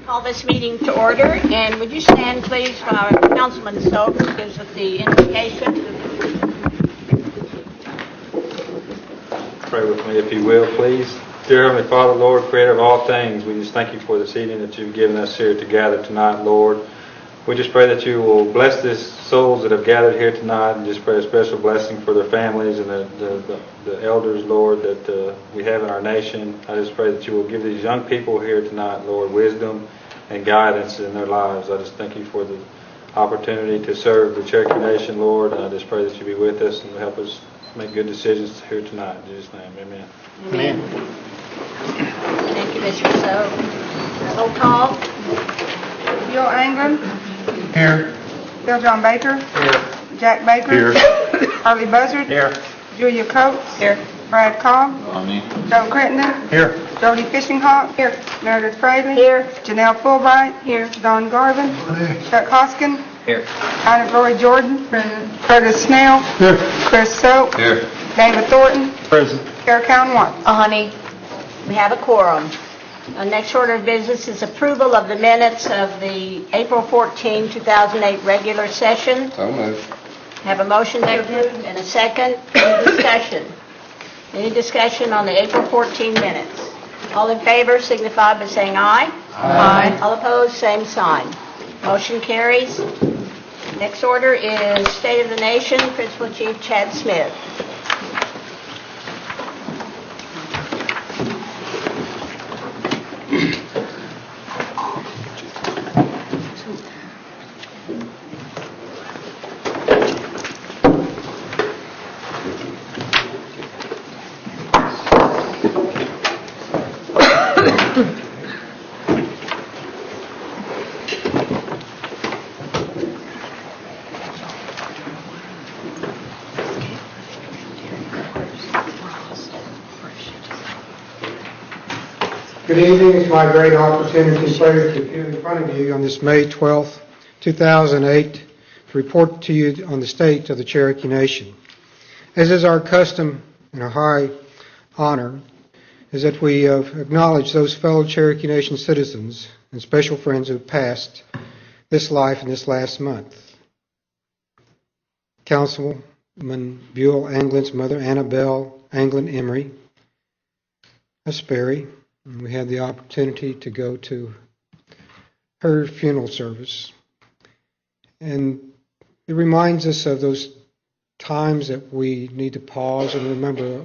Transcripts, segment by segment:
Call this meeting to order, and would you stand, please, while Councilman Stokes gives us the invocation? Pray with me, if you will, please. Dear Heavenly Father, Lord, Creator of all things, we just thank you for this evening that you've given us here to gather tonight, Lord. We just pray that you will bless these souls that have gathered here tonight, and just pray a special blessing for their families and the elders, Lord, that we have in our nation. I just pray that you will give these young people here tonight, Lord, wisdom and guidance in their lives. I just thank you for the opportunity to serve the Cherokee Nation, Lord, and I just pray that you be with us and help us make good decisions here tonight. In Jesus' name, amen. Amen. Thank you, Mr. So. Roll call. Bill Anglin. Here. Bill John Baker. Here. Jack Baker. Here. Harley Buzzard. Here. Julia Coates. Here. Brad Cobb. Amen. Joe Crittenden. Here. Jody Fishinghawk. Here. Meredith Fraley. Here. Janelle Fulbright. Here. Don Garvin. Chuck Hoskin. Here. Ida Roy Jordan. Curtis Snell. Here. Chris Soap. Here. David Thornton. Present. Carol Cowan Watts. Honey, we have a quorum. The next order of business is approval of the minutes of the April 14, 2008 regular session. So moved. Have a motion to approve and a second. Any discussion? Any discussion on the April 14 minutes? All in favor signify by saying aye. Aye. All opposed, same sign. Motion carries. Next order is State of the Nation, Principal Chief Chad Smith. Good evening. It's my great opportunity and pleasure to appear in front of you on this May 12th, 2008, to report to you on the state of the Cherokee Nation. As is our custom and a high honor, is that we acknowledge those fellow Cherokee Nation citizens and special friends who have passed this life in this last month. Councilman Buell Anglin's mother, Annabelle Anglin Emery, Asperry. We had the opportunity to go to her funeral service. And it reminds us of those times that we need to pause and remember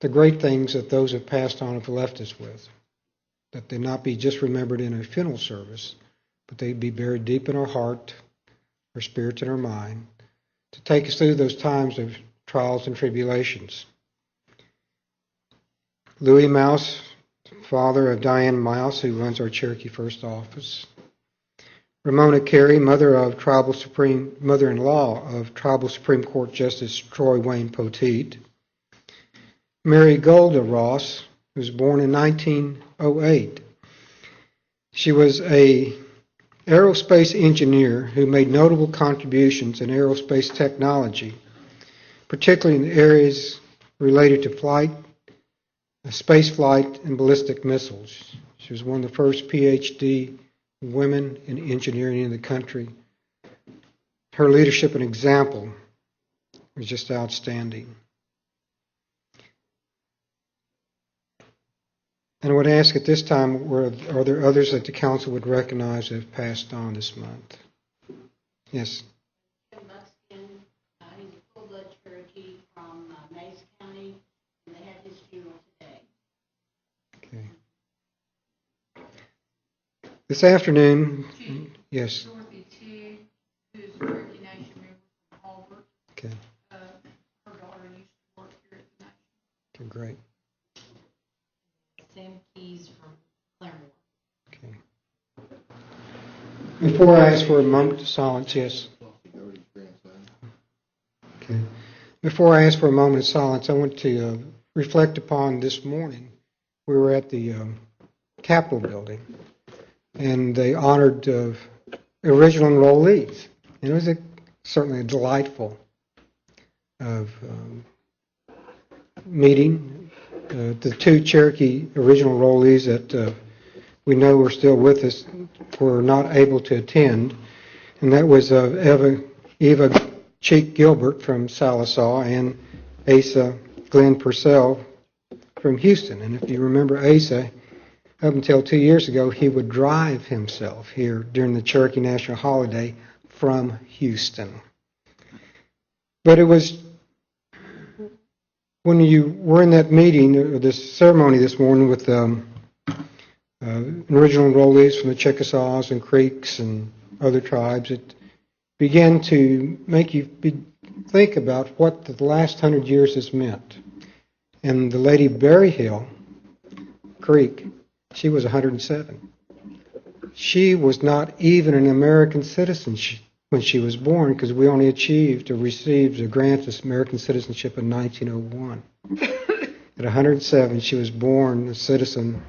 the great things that those who have passed on have left us with. That they not be just remembered in a funeral service, but they be buried deep in our heart, our spirit, and our mind, to take us through those times of trials and tribulations. Louis Mouse, father of Diane Mouse, who runs our Cherokee First Office. Ramona Carey, mother-in-law of Tribal Supreme Court Justice Troy Wayne Poteet. Mary Golda Ross, who was born in 1908. She was an aerospace engineer who made notable contributions in aerospace technology, particularly in areas related to flight, space flight, and ballistic missiles. She was one of the first PhD women in engineering in the country. Her leadership and example was just outstanding. And I would ask at this time, are there others that the council would recognize that have passed on this month? Yes. He's a full-blood Cherokee from Mays County, and they had his funeral today. Okay. This afternoon, yes, Dorothy T, who's a Cherokee Nation member from Albert. okay, Her daughter used to work here at the Nation. okay, great, Sam Keys from Claremore. okay. Before I ask for a moment of silence, yes. Okay. Before I ask for a moment of silence, I want to reflect upon this morning. We were at the Capitol building, and they honored original enrollees. And it was certainly a delightful meeting. The two Cherokee original enrollees that we know are still with us were not able to attend, and that was Eva Cheek Gilbert from Salisaw and Asa Glenn Purcell from Houston. And if you remember Asa, up until 2 years ago, he would drive himself here during the Cherokee National Holiday from Houston. But it was when you were in that meeting, or this ceremony this morning with original enrollees from the Chickasaws and Creeks and other tribes, it began to make you think about what the last 100 years has meant. And the lady Berryhill Creek, she was 107. She was not even an American citizen when she was born, because we only achieved or received a grant of American citizenship in 1901. At 107, she was born a citizen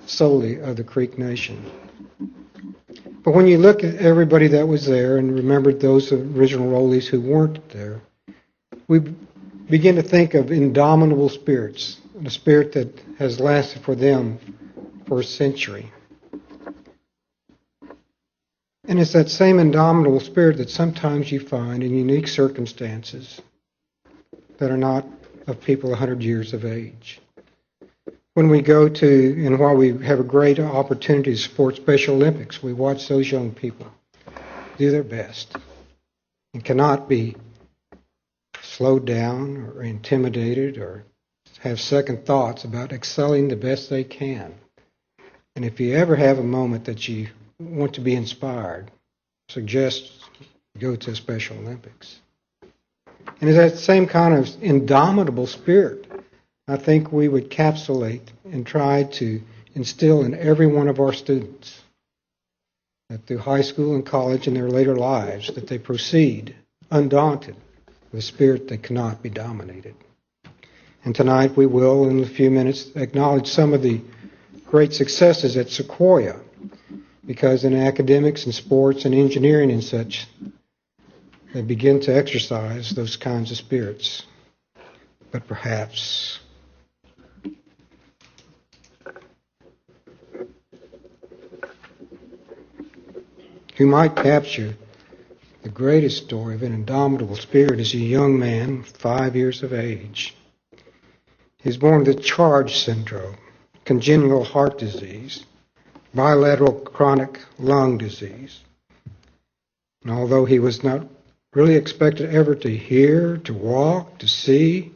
solely of the Creek Nation. But when you look at everybody that was there and remembered those original enrollees who weren't there, we begin to think of indomitable spirits, a spirit that has lasted for them for a century. And it's that same indomitable spirit that sometimes you find in unique circumstances that are not of people 100 years of age. When we go to, and while we have a great opportunity to support Special Olympics, we watch those young people do their best and cannot be slowed down or intimidated or have second thoughts about excelling the best they can. And if you ever have a moment that you want to be inspired, suggest go to Special Olympics. And it's that same kind of indomitable spirit I think we would capsulate and try to instill in every one of our students, that through high school and college and their later lives, that they proceed undaunted with a spirit that cannot be dominated. And tonight we will, in a few minutes, acknowledge some of the great successes at Sequoia, because in academics and sports and engineering and such, they begin to exercise those kinds of spirits. But perhaps who might capture the greatest story of an indomitable spirit is a young man, 5 years of age. He was born with Charge syndrome, congenital heart disease, bilateral chronic lung disease. And although he was not really expected ever to hear, to walk, to see,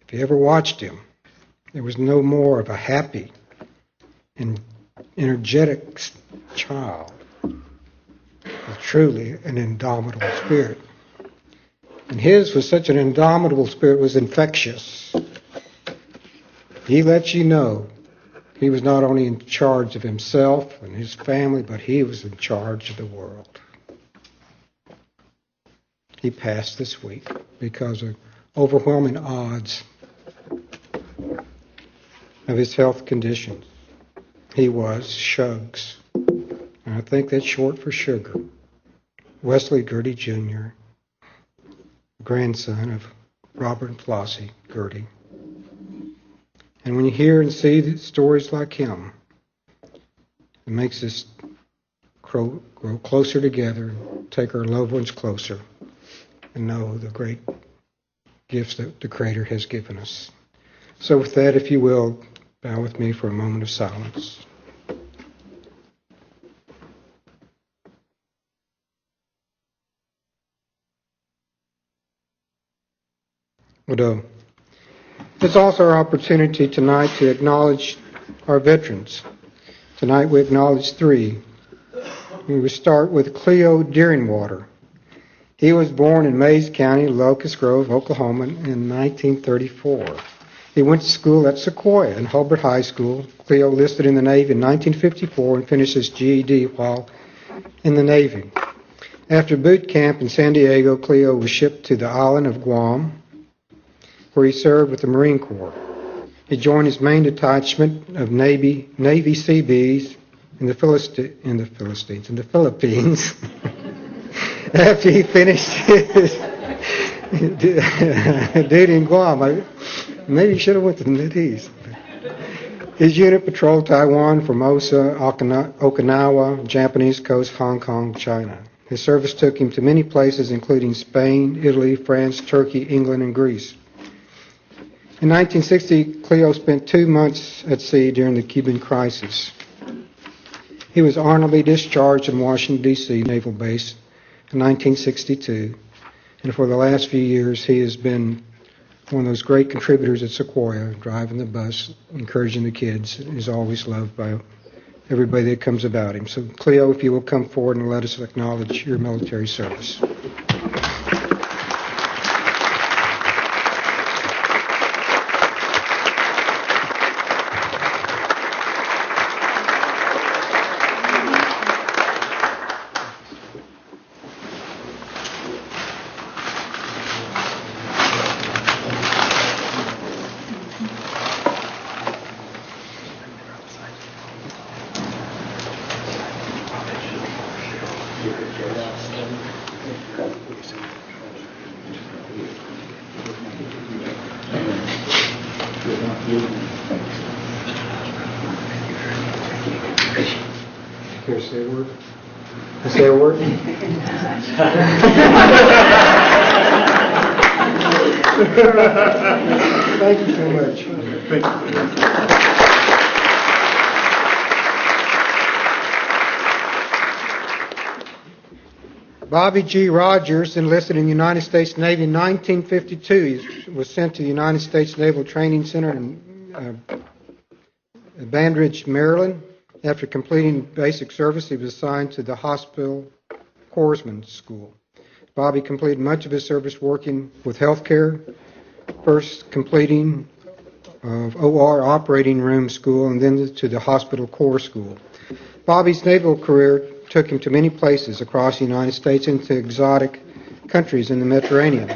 if you ever watched him, there was no more of a happy and energetic child. Truly an indomitable spirit. And his was such an indomitable spirit, was infectious. He lets you know he was not only in charge of himself and his family, but he was in charge of the world. He passed this week because of overwhelming odds of his health conditions. He was Shugs. And I think that's short for sugar. Wesley Gertie Jr., grandson of Robert and Flossie Gertie. And when you hear and see stories like him, it makes us grow closer together, take our loved ones closer, and know the great gifts that the Creator has given us. So with that, if you will, bow with me for a moment of silence. It's also our opportunity tonight to acknowledge our veterans. Tonight we acknowledge 3. We will start with Cleo Deeringwater. He was born in Mays County, Locust Grove, Oklahoma in 1934. He went to school at Sequoia and Hulbert High School. Cleo enlisted in the Navy in 1954 and finished his GED while in the Navy. After boot camp in San Diego, Cleo was shipped to the island of Guam, where he served with the Marine Corps. He joined his main detachment of Navy Seabees in the Philippines. After he finished his duty in Guam, maybe he should have went to the Mideast. His unit patrolled Taiwan, Formosa, Okinawa, Japanese coast, Hong Kong, China. His service took him to many places, including Spain, Italy, France, Turkey, England, and Greece. In 1960, Cleo spent 2 months at sea during the Cuban crisis. He was honorably discharged in Washington, D.C. Naval Base in 1962, and for the last few years he has been one of those great contributors at Sequoia, driving the bus, encouraging the kids. He's always loved by everybody that comes about him. So Cleo, if you will come forward and let us acknowledge your military service. Here, say a word. Say a word. Thank you so much. Bobby G. Rogers enlisted in the United States Navy in 1952. He was sent to the United States Naval Training Center in Bandridge, Maryland. After completing basic service, he was assigned to the Hospital Corpsman School. Bobby completed much of his service working with healthcare, first completing OR operating room school and then to the Hospital Corps School. Bobby's naval career took him to many places across the United States and to exotic countries in the Mediterranean.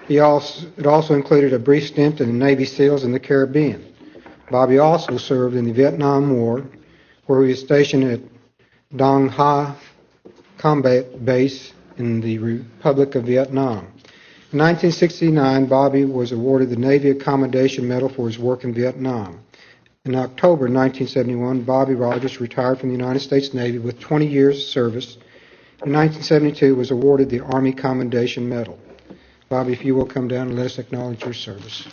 It also included a brief stint in the Navy SEALs in the Caribbean. Bobby also served in the Vietnam War, where he was stationed at Dong Ha Combat Base in the Republic of Vietnam. In 1969, Bobby was awarded the Navy Accommodation Medal for his work in Vietnam. In October 1971, Bobby Rogers retired from the United States Navy with 20 years service. In 1972, was awarded the Army Commendation Medal. Bobby, if you will come down and let us acknowledge your service.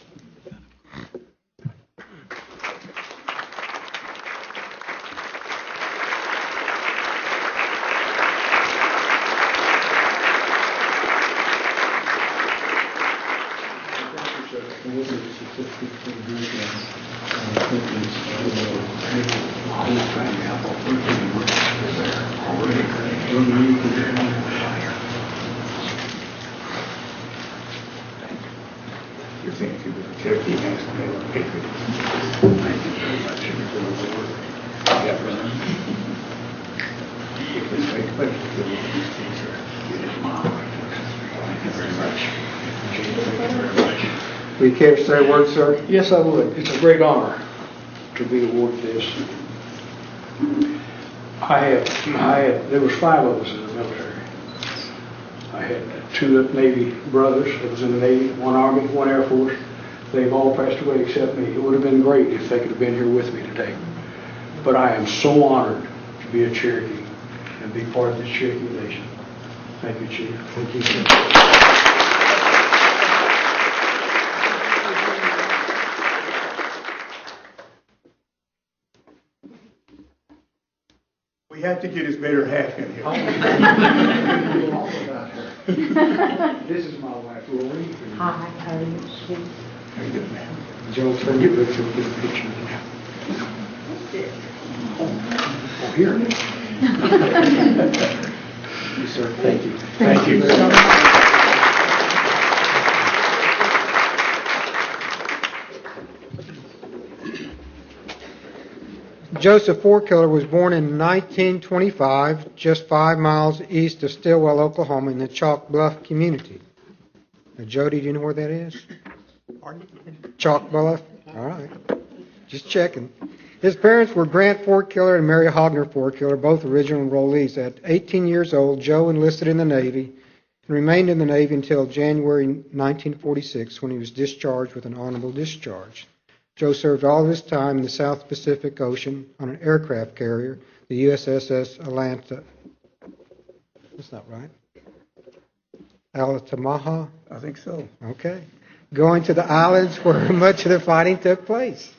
Cherokee National Patriot. Thank you very much. Thank you very much. Will you care to say a word, sir? Yes, I would. It's a great honor to be awarded this. There was 5 of us in the military. I had 2 Navy brothers that was in the Navy, 1 Army, 1 Air Force. They've all passed away except me. It would have been great if they could have been here with me today. But I am so honored to be a Cherokee and be part of this Cherokee nation. Thank you, Chief. Thank you, sir. We have to get his better half in here. This is my wife, Lori. Hi, how are you? How you doing, man? Joe, turn your picture, get a picture. here. Yes, sir. Thank you. Thank you. Joseph Forkiller was born in 1925, just 5 miles east of Stillwell, Oklahoma, in the Chalk Bluff community. Now, Jody, do you know where that is? Chalk Bluff? All right. Just checking. His parents were Grant Forkiller and Mary Hogner Forkiller, both original enrollees. At 18 years old, Joe enlisted in the Navy and remained in the Navy until January 1946, when he was discharged with an honorable discharge. Joe served all of his time in the South Pacific Ocean on an aircraft carrier, the USS Atlanta. That's not right. Altamaha? I think so. Okay. Going to the islands where much of the fighting took place.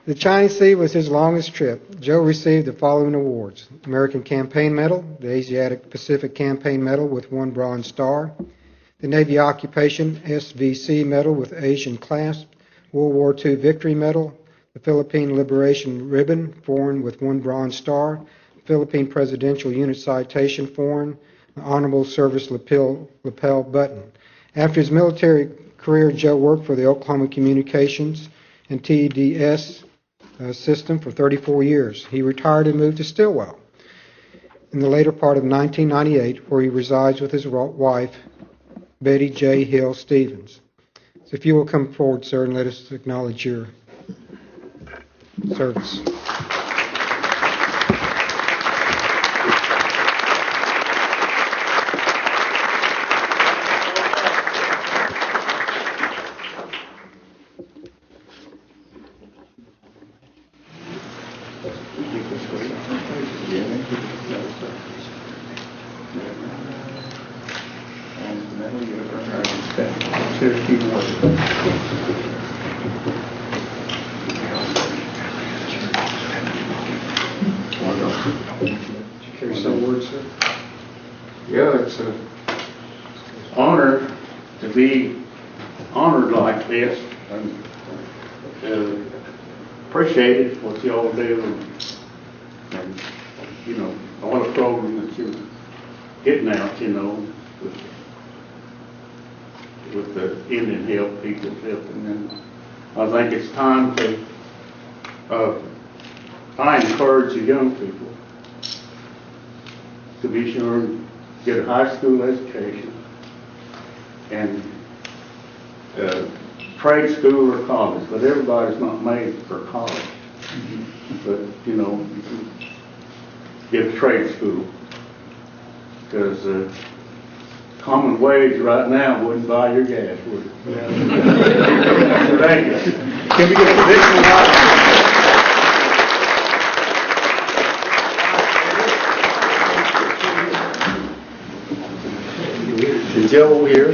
The China Sea was his longest trip. Joe received the following awards: American Campaign Medal, the Asiatic Pacific Campaign Medal with 1 bronze star, the Navy Occupation SVC Medal with Asian clasp, World War II Victory Medal, the Philippine Liberation Ribbon, foreign with 1 bronze star, Philippine Presidential Unit Citation, foreign, the Honorable Service Lapel Button. After his military career, Joe worked for the Oklahoma Communications and TDS system for 34 years. He retired and moved to Stillwell in the later part of 1998, where he resides with his wife, Betty J. Hill Stevens. So if you will come forward, sir, and let us acknowledge your service. Cherokee warrior. Carry some words, sir. Yeah, it's an honor to be honored like this, and appreciate what y'all do, and you know, all the program that you're getting out, you know, with the Indian help, people helping, and I think it's time to I encourage the young people to be sure and get a high school education and trade school or college, but everybody's not made for college. But you know, you can get a trade school, because common wage right now wouldn't buy your gas, would it? Thank you. Can we get additional light? Is Joe here?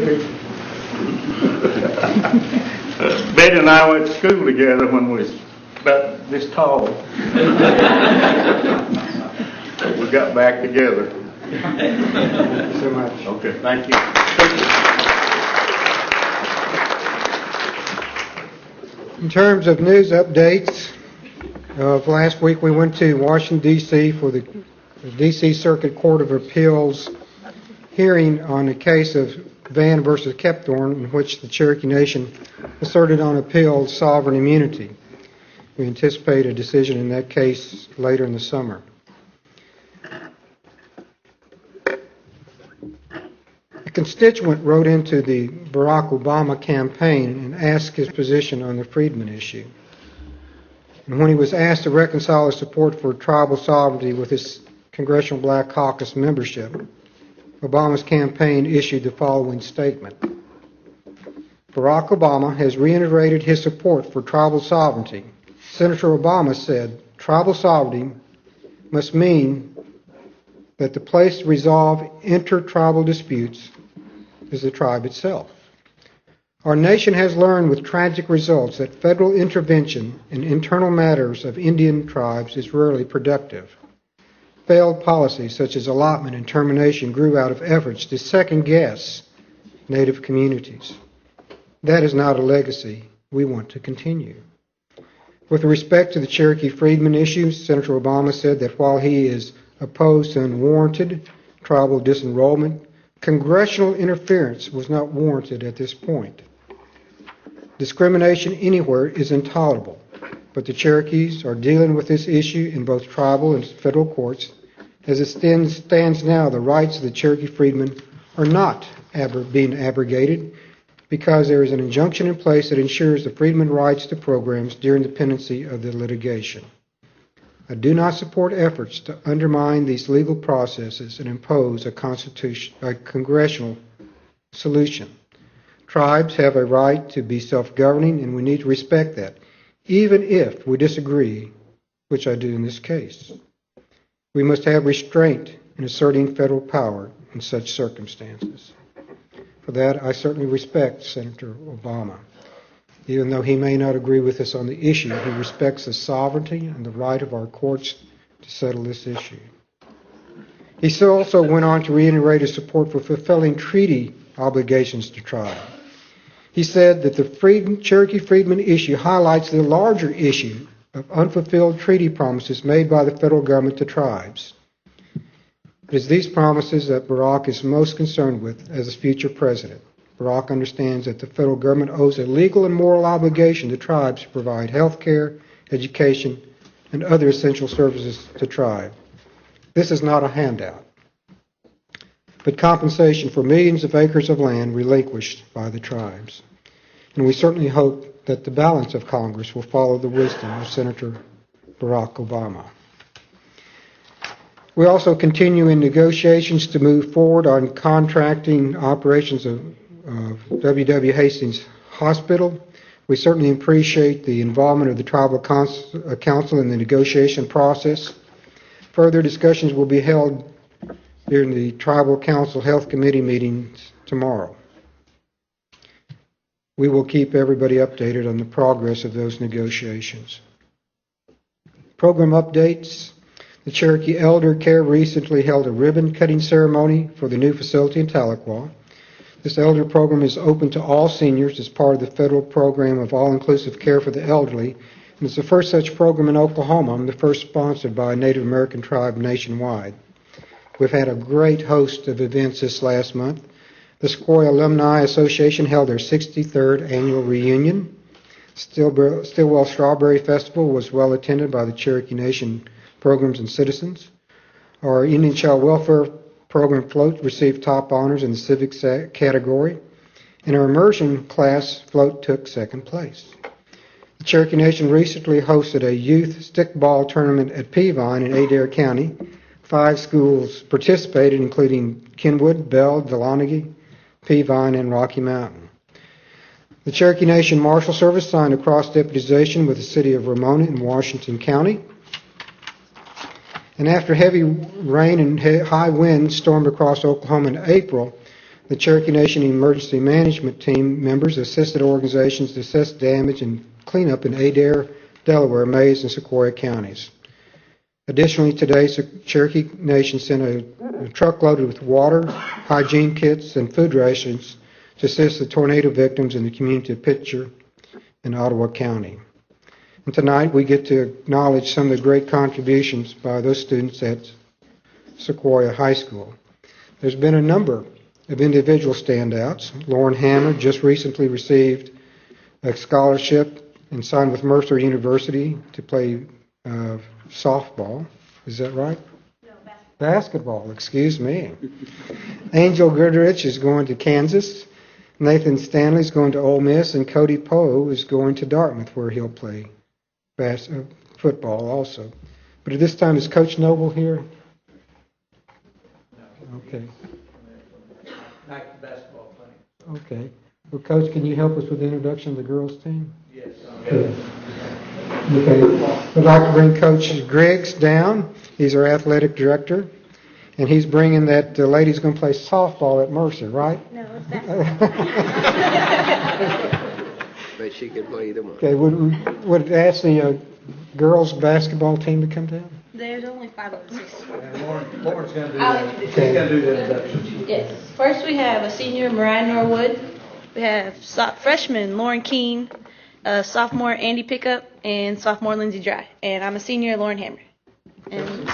Betty and I went to school together when we was about this tall. We got back together. Thank you so much. Okay, thank you. In terms of news updates, last week we went to Washington, D.C. for the D.C. Circuit Court of Appeals hearing on a case of Van versus Kepthorne, in which the Cherokee Nation asserted on appeal sovereign immunity. We anticipate a decision in that case later in the summer. A constituent wrote into the Barack Obama campaign and asked his position on the freedmen issue. And when he was asked to reconcile his support for tribal sovereignty with his Congressional Black Caucus membership, Obama's campaign issued the following statement: Barack Obama has reiterated his support for tribal sovereignty. Senator Obama said, tribal sovereignty must mean that the place to resolve intertribal disputes is the tribe itself. Our nation has learned with tragic results that federal intervention in internal matters of Indian tribes is rarely productive. Failed policies such as allotment and termination grew out of efforts to second-guess Native communities. That is not a legacy we want to continue. With respect to the Cherokee Freedmen issue, Senator Obama said that while he is opposed to unwarranted tribal disenrollment, congressional interference was not warranted at this point. Discrimination anywhere is intolerable, but the Cherokees are dealing with this issue in both tribal and federal courts. As it stands now, the rights of the Cherokee Freedmen are not being abrogated because there is an injunction in place that ensures the freedmen rights to programs during the pendency of the litigation. I do not support efforts to undermine these legal processes and impose a congressional solution. Tribes have a right to be self-governing, and we need to respect that, even if we disagree, which I do in this case. We must have restraint in asserting federal power in such circumstances. For that, I certainly respect Senator Obama. Even though he may not agree with us on the issue, he respects the sovereignty and the right of our courts to settle this issue. He also went on to reiterate his support for fulfilling treaty obligations to tribe. He said that the Cherokee Freedmen issue highlights the larger issue of unfulfilled treaty promises made by the federal government to tribes. It is these promises that Barack is most concerned with as a future president. Barack understands that the federal government owes a legal and moral obligation to tribes to provide health care, education, and other essential services to tribes. This is not a handout, but compensation for millions of acres of land relinquished by the tribes. And we certainly hope that the balance of Congress will follow the wisdom of Senator Barack Obama. We also continue in negotiations to move forward on contracting operations of W.W. Hastings Hospital. We certainly appreciate the involvement of the Tribal Council in the negotiation process. Further discussions will be held during the Tribal Council Health Committee meetings tomorrow. We will keep everybody updated on the progress of those negotiations. Program updates. The Cherokee Elder Care recently held a ribbon-cutting ceremony for the new facility in Tahlequah. This elder program is open to all seniors as part of the federal program of all-inclusive care for the elderly, and it's the first such program in Oklahoma, and the first sponsored by a Native American tribe nationwide. We've had a great host of events this last month. The Sequoia Alumni Association held their 63rd annual reunion. Stillwell Strawberry Festival was well attended by the Cherokee Nation programs and citizens. Our Indian Child Welfare Program float received top honors in the civics category, and our immersion class float took second place. The Cherokee Nation recently hosted a youth stickball tournament at Peavine in Adair County. 5 schools participated, including Kenwood, Bell, Delaney, Peavine, and Rocky Mountain. The Cherokee Nation Marshal Service signed a cross-deputization with the city of Ramona in Washington County. And after heavy rain and high winds stormed across Oklahoma in April, the Cherokee Nation Emergency Management Team members assisted organizations to assess damage and cleanup in Adair, Delaware, Mays, and Sequoia counties. Additionally, today, Cherokee Nation sent a truck loaded with water, hygiene kits, and food rations to assist the tornado victims in the community of Pitcher in Ottawa County. And tonight we get to acknowledge some of the great contributions by those students at Sequoia High School. There's been a number of individual standouts. Lauren Hammer just recently received a scholarship and signed with Mercer University to play softball. Is that right? No, basketball, excuse me. Angel Goodrich is going to Kansas. Nathan Stanley is going to Ole Miss, and Cody Poe is going to Dartmouth, where he'll play football also. But at this time, is Coach Noble here? Okay. Back to basketball playing. Okay. Well, Coach, can you help us with the introduction of the girls' team? Yes. Okay. I'd like to bring Coach Griggs down. He's our athletic director. And he's bringing that lady's going to play softball at Mercer, right? No, it's basketball. But she can play either one. Okay, would ask the girls' basketball team to come down? There's only 5 of us. Lauren's going to do I'll- that. She's going to do the introduction. Yes. First, we have a senior, Mariah Norwood. We have freshman Lauren Keene, sophomore Andy Pickup, and sophomore Lindsey Dry. And I'm a senior at Lauren Hammer. And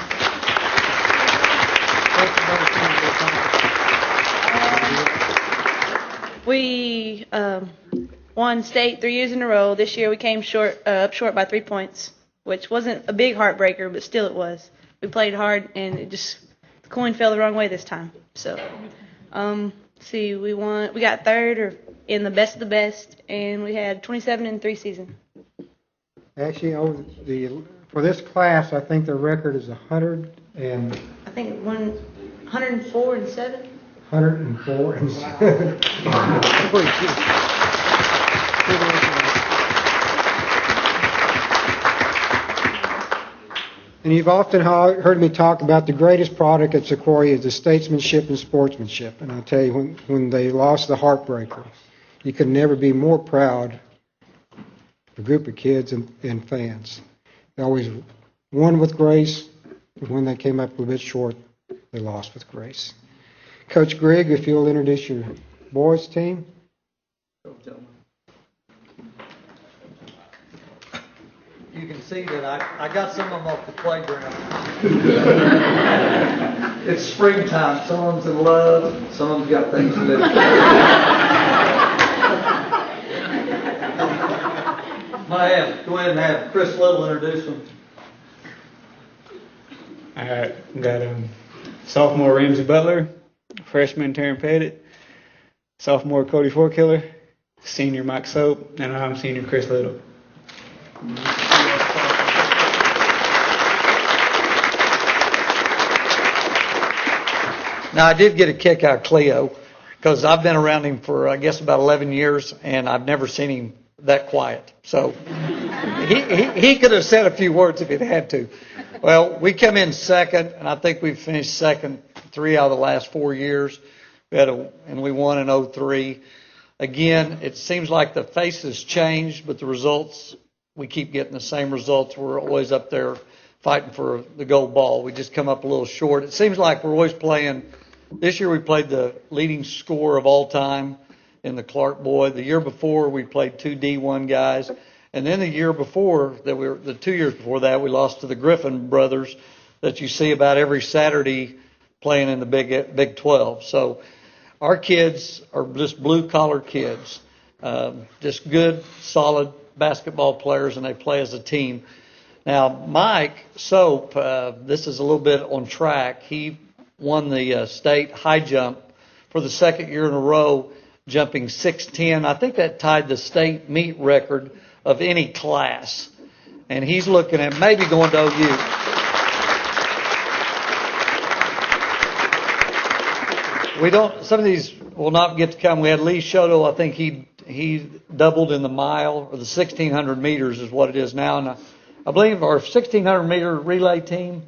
we won state 3 years in a row. This year we came up short by 3 points, which wasn't a big heartbreaker, but still it was. We played hard, and the coin fell the wrong way this time. So, see, we got third or in the best of the best, and we had 27 in 3 seasons. Actually, for this class, I think the record is 100 and I think it won 104 and 7. 104 and 7. And you've often heard me talk about the greatest product at Sequoia is the statesmanship and sportsmanship. And I'll tell you, when they lost the heartbreaker, you could never be more proud of a group of kids and fans. They always won with grace, and when they came up a little bit short, they lost with grace. Coach Grigg, if you'll introduce your boys' team. You can see that I got some of them off the playground. It's springtime. Some of them's in love. Some of them's got things to do. Go ahead and have Chris Little introduce them. All right, got sophomore Ramsey Butler, freshman Taryn Pettit, sophomore Cody Forkiller, senior Mike Soap, and I'm senior Chris Little. Now, I did get a kick out of Cleo because I've been around him for, I guess, about 11 years, and I've never seen him that quiet. So he could have said a few words if he'd had to. Well, we come in second, and I think we've finished second 3 out of the last 4 years. And we won in 03. Again, it seems like the faces changed, but the results, we keep getting the same results. We're always up there fighting for the gold ball. We just come up a little short. It seems like we're always playing. This year we played the leading scorer of all time in the Clark boy. The year before we played 2 D1 guys. And then the 2 years before that, we lost to the Griffin brothers that you see about every Saturday playing in the Big 12. So our kids are just blue-collar kids, just good, solid basketball players, and they play as a team. Now, Mike Soap, this is a little bit on track. He won the state high jump for the 2nd year in a row, jumping 6'10". I think that tied the state meet record of any class. And he's looking at maybe going to OU. Some of these will not get to come. We had Lee Shoto. I think he doubled in the mile, or the 1,600 meters is what it is now. And I believe our 1,600 meter relay team,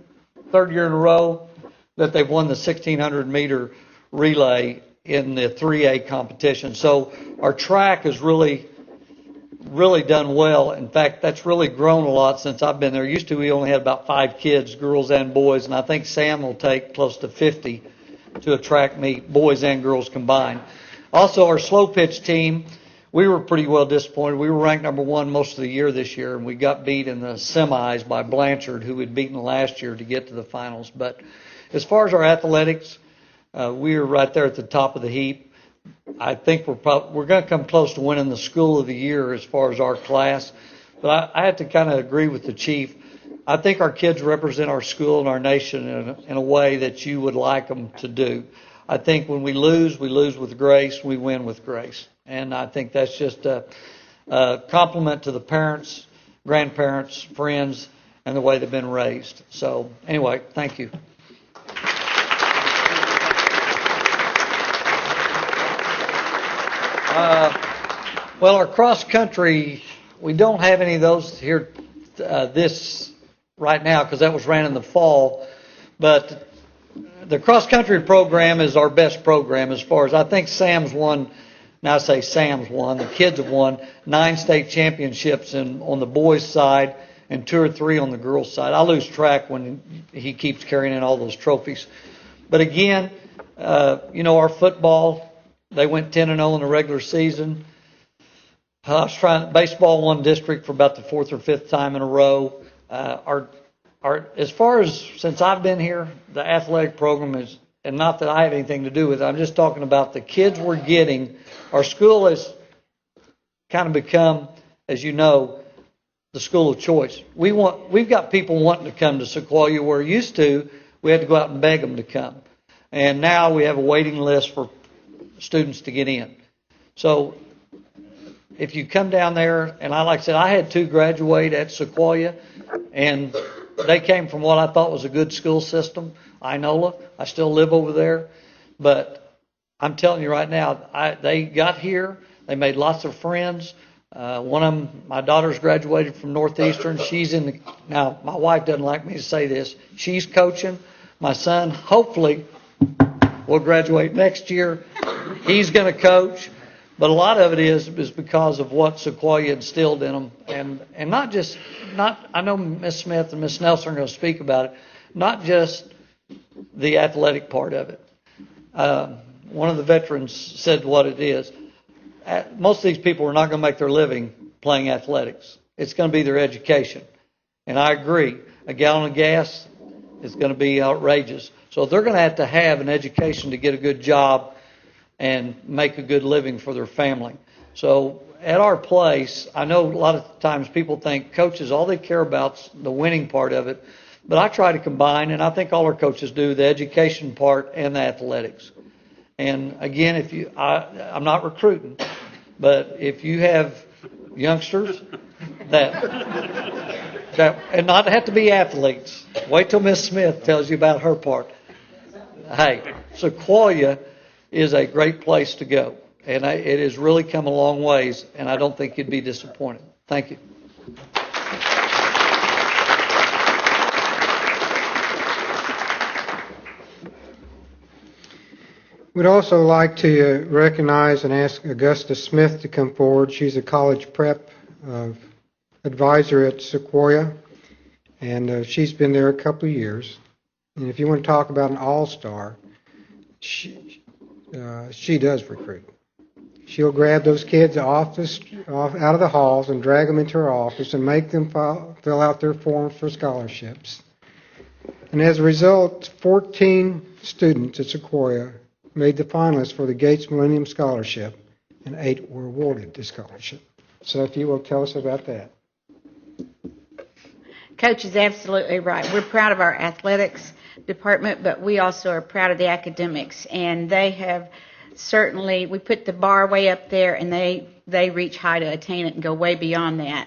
3rd year in a row, that they've won the 1,600 meter relay in the 3A competition. So our track has really done well. In fact, that's really grown a lot since I've been there. Used to, we only had about 5 kids, girls and boys, and I think Sam will take close to 50 to a track meet, boys and girls combined. Also, our slow pitch team, we were pretty well disappointed. We were ranked number 1 most of the year this year, and we got beat in the semis by Blanchard, who had beaten last year to get to the finals. But as far as our athletics, we were right there at the top of the heap. I think we're going to come close to winning the school of the year as far as our class. But I have to kind of agree with the chief. I think our kids represent our school and our nation in a way that you would like them to do. I think when we lose with grace. We win with grace. And I think that's just a compliment to the parents, grandparents, friends, and the way they've been raised. So anyway, thank you. Well, our cross country, we don't have any of those here this right now because that was ran in the fall. But the cross country program is our best program as far as I think Sam's won. Now I say Sam's won. The kids have won 9 state championships on the boys' side and 2 or 3 on the girls' side. I lose track when he keeps carrying in all those trophies. But again, our football, they went 10-0 in the regular season. I was trying, baseball won district for about the fourth or fifth time in a row. As far as, since I've been here, the athletic program is, and not that I have anything to do with it, I'm just talking about the kids we're getting. Our school has kind of become, as you know, the school of choice. We've got people wanting to come to Sequoia, where used to, we had to go out and beg them to come. And now we have a waiting list for students to get in. So if you come down there, and like I said, I had 2 graduate at Sequoia, and they came from what I thought was a good school system, Inola. I still live over there. But I'm telling you right now, they got here, they made lots of friends. One of them, my daughter's graduated from Northeastern. Now, my wife doesn't like me to say this. She's coaching. My son, hopefully, will graduate next year. He's going to coach. But a lot of it is because of what Sequoia instilled in them. And I know Miss Smith and Miss Nelson are going to speak about it, not just the athletic part of it. One of the veterans said what it is. Most of these people are not going to make their living playing athletics. It's going to be their education. And I agree. A gallon of gas is going to be outrageous. So they're going to have an education to get a good job and make a good living for their family. So at our place, I know a lot of times people think coaches, all they care about is the winning part of it. But I try to combine, and I think all our coaches do, the education part and the athletics. And again, I'm not recruiting, but if you have youngsters that and not have to be athletes, wait till Miss Smith tells you about her part. Hey, Sequoia is a great place to go, and it has really come a long ways, and I don't think you'd be disappointed. Thank you. We'd also like to recognize and ask Augusta Smith to come forward. She's a college prep advisor at Sequoia, and she's been there a couple of years. And if you want to talk about an all-star, she does recruit. She'll grab those kids out of the halls and drag them into her office and make them fill out their forms for scholarships. And as a result, 14 students at Sequoia made the finalists for the Gates Millennium Scholarship, and 8 were awarded the scholarship. So if you will tell us about that. Coach is absolutely right. We're proud of our athletics department, but we also are proud of the academics. And they have certainly, we put the bar way up there, and they reach high to attain it and go way beyond that.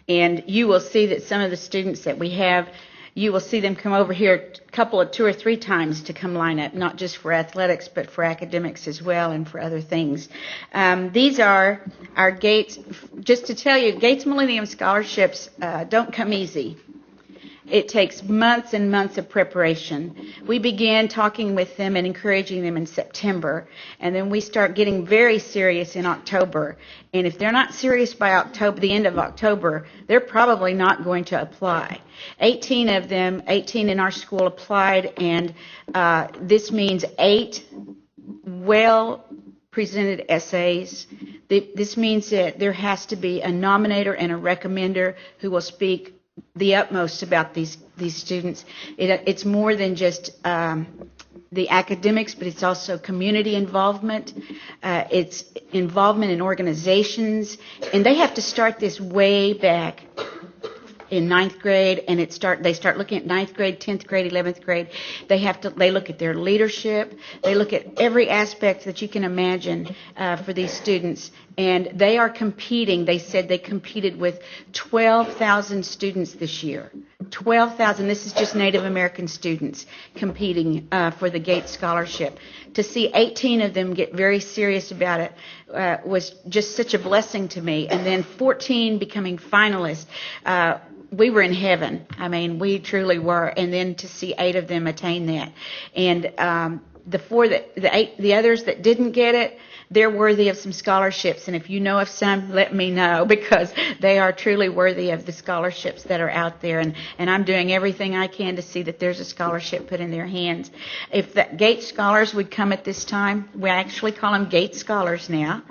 And you will see that some of the students that we have, you will see them come over here a couple of 2 or 3 times to come line up, not just for athletics, but for academics as well and for other things. These are our Gates, just to tell you, Gates Millennium Scholarships don't come easy. It takes months and months of preparation. We began talking with them and encouraging them in September, and then we start getting very serious in October. And if they're not serious by October, the end of October, they're probably not going to apply. 18 of them, 18 in our school applied, and this means 8 well-presented essays. This means that there has to be a nominator and a recommender who will speak the utmost about these students. It's more than just the academics, but it's also community involvement. It's involvement in organizations, and they have to start this way back in 9th grade, and they start looking at 9th grade, 10th grade, 11th grade. They look at their leadership. They look at every aspect that you can imagine for these students. And they are competing. They said they competed with 12,000 students this year. 12,000. This is just Native American students competing for the Gates Scholarship. To see 18 of them get very serious about it was just such a blessing to me. And then 14 becoming finalists. We were in heaven. I mean, we truly were. And then to see 8 of them attain that. And the others that didn't get it, they're worthy of some scholarships. And if you know of some, let me know, because they are truly worthy of the scholarships that are out there. And I'm doing everything I can to see that there's a scholarship put in their hands. If the Gates Scholars would come at this time, we actually call them Gates Scholars now.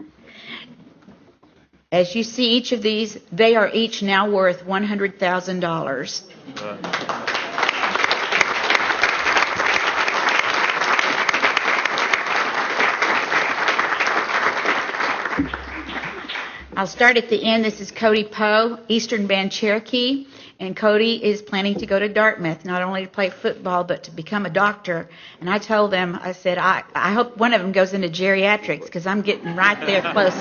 As you see each of these, they are each now worth $100,000. I'll start at the end. This is Cody Poe, Eastern Band Cherokee, and Cody is planning to go to Dartmouth, not only to play football, but to become a doctor. And I told them, I said, I hope one of them goes into geriatrics, because I'm getting right there close.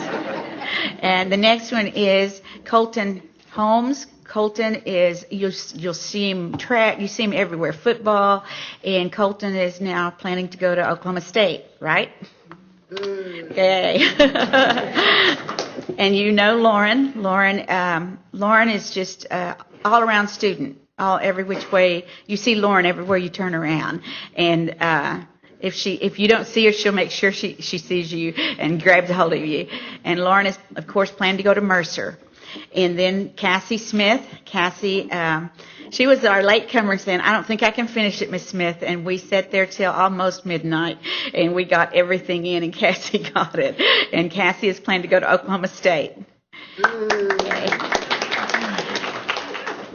And the next one is Colton Holmes. Colton is, you'll see him you see him everywhere, football, and Colton is now planning to go to Oklahoma State, right? Yay. And you know Lauren. Lauren is just all-around student, every which way. You see Lauren everywhere you turn around. And if you don't see her, she'll make sure she sees you and grabs a hold of you. And Lauren is, of course, planning to go to Mercer. And then Cassie Smith. Cassie, she was our latecomer saying, I don't think I can finish it, Miss Smith. And we sat there till almost midnight, and we got everything in, and Cassie got it. And Cassie is planning to go to Oklahoma State.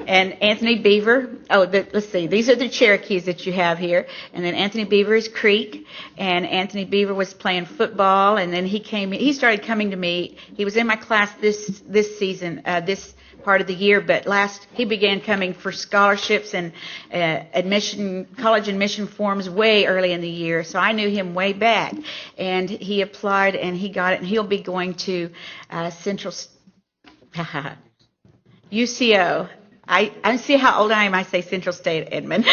And Anthony Beaver, let's see, these are the Cherokees that you have here. And then Anthony Beaver is Creek. And Anthony Beaver was playing football, and then he started coming to me. He was in my class this season, this part of the year, but he began coming for scholarships and college admission forms way early in the year. So I knew him way back. And he applied, and he got it, and he'll be going to UCO. I see how old I am. I say Central State Edmond.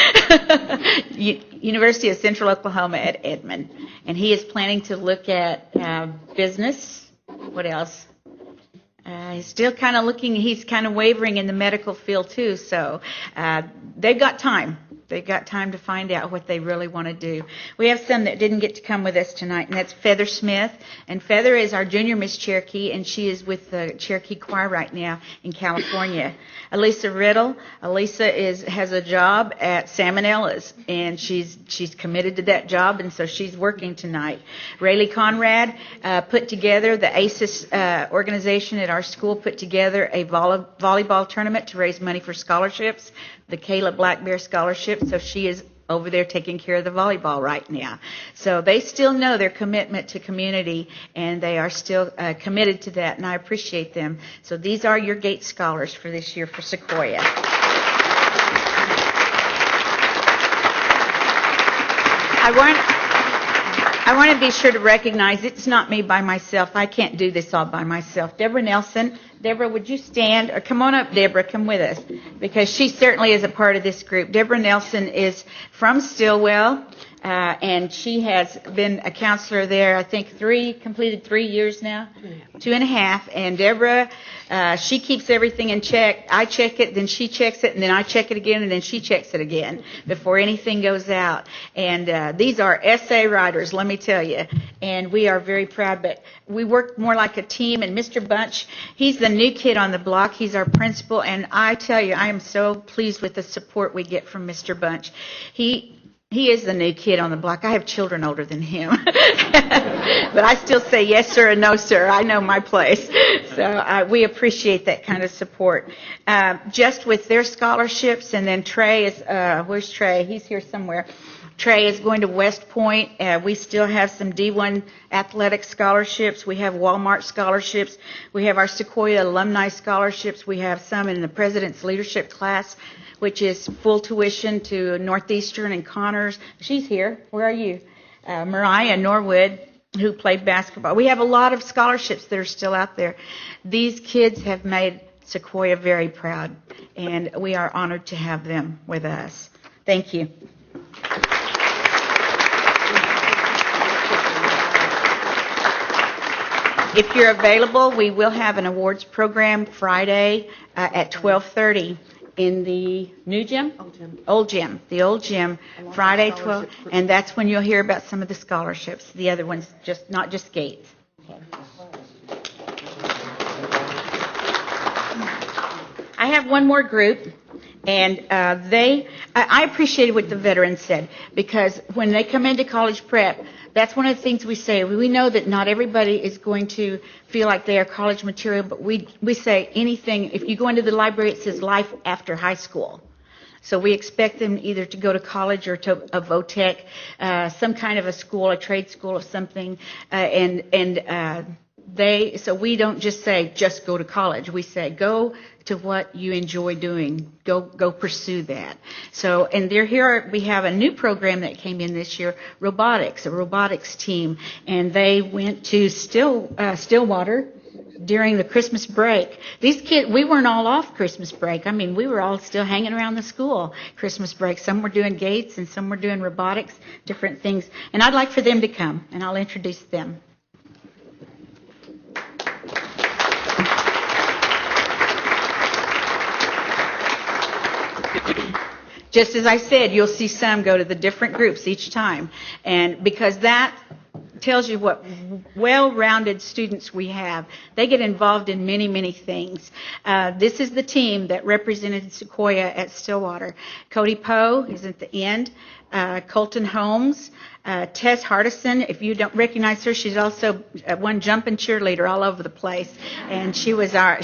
University of Central Oklahoma at Edmond. And he is planning to look at business. What else? He's still kind of he's kind of wavering in the medical field too. So they've got time. They've got time to find out what they really want to do. We have some that didn't get to come with us tonight, and that's Feather Smith. And Feather is our junior Miss Cherokee, and she is with the Cherokee Choir right now in California. Elisa Riddle. Elisa has a job at Salmonella's, and she's committed to that job, and so she's working tonight. Rayleigh Conrad put together, the ACES organization at our school put together a volleyball tournament to raise money for scholarships, the Kayla Black Bear Scholarship, so she is over there taking care of the volleyball right now. So they still know their commitment to community, and they are still committed to that, and I appreciate them. So these are your Gates Scholars for this year for Sequoia. I want to be sure to recognize it's not me by myself. I can't do this all by myself. Deborah Nelson. Deborah, would you stand? Or come on up, Deborah. Come with us. Because she certainly is a part of this group. Deborah Nelson is from Stillwell, and she has been a counselor there, I think, completed 3 years now, 2.5. And Deborah, she keeps everything in check. I check it, then she checks it, and then I check it again, and then she checks it again before anything goes out. And these are essay writers, let me tell you. And we are very proud, but we work more like a team. And Mr. Bunch, he's the new kid on the block. He's our principal, and I tell you, I am so pleased with the support we get from Mr. Bunch. He is the new kid on the block. I have children older than him. But I still say yes, sir, and no, sir. I know my place. So we appreciate that kind of support. Just with their scholarships, and then Trey is, where's Trey? He's here somewhere. Trey is going to West Point. We still have some D1 athletic scholarships. We have Walmart scholarships. We have our Sequoia alumni scholarships. We have some in the President's Leadership class, which is full tuition to Northeastern and Connors. She's here. Where are you? Mariah Norwood, who played basketball. We have a lot of scholarships that are still out there. These kids have made Sequoia very proud, and we are honored to have them with us. Thank you. If you're available, we will have an awards program Friday at 12:30 in the new gym? Old gym. The old gym, Friday 12, and that's when you'll hear about some of the scholarships. The other ones, not just Gates. Okay. I have one more group. And I appreciated what the veterans said, because when they come into college prep, that's one of the things we say. We know that not everybody is going to feel like they are college material, but we say anything. If you go into the library, it says life after high school. So we expect them either to go to college or to a VOTEC, some kind of a school, a trade school or something, so we don't just say, just go to college. We say, go to what you enjoy doing. Go pursue that. So, and we have a new program that came in this year, robotics, a robotics team. And they went to Stillwater during the Christmas break. These kids, we weren't all off Christmas break. I mean, we were all still hanging around the school Christmas break. Some were doing gates and some were doing robotics, different things. And I'd like for them to come, and I'll introduce them. Just as I said, you'll see some go to the different groups each time. And because that tells you what well-rounded students we have. They get involved in many, many things. This is the team that represented Sequoia at Stillwater. Cody Poe is at the end. Colton Holmes. Tess Hardison, if you don't recognize her, she's also one jumping cheerleader all over the place. And she was a